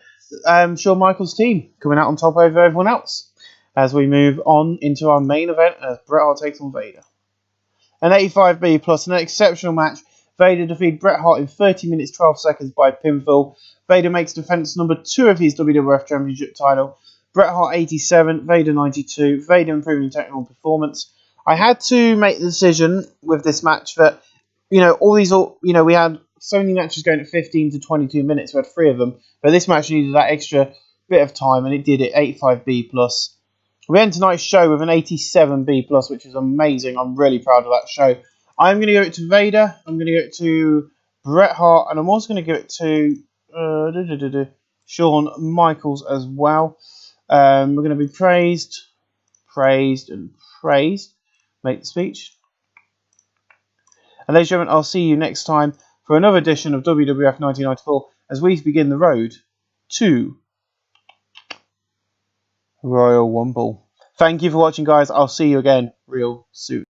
Shawn Michaels' team coming out on top over everyone else as we move on into our main event as Bret Hart takes on Vader. An 85B plus an exceptional match. Vader defeated Bret Hart in 30 minutes 12 seconds by pinfall. Vader makes defense number 2 of his WWF Championship title. Bret Hart 87, Vader 92. Vader improving technical performance. I had to make the decision with this match that, we had so many matches going at 15 to 22 minutes. We had 3 of them, but this match needed that extra bit of time, and it did it. 85B plus. We end tonight's show with an 87B plus, which is amazing. I'm really proud of that show. I'm going to give it to Vader, I'm going to give it to Bret Hart, and I'm also going to give it to Shawn Michaels as well. We're going to be praised, and praised. Make the speech. And ladies and gentlemen, I'll see you next time for another edition of WWF 1994 as we begin the road to Royal Rumble. Thank you for watching, guys. I'll see you again real soon.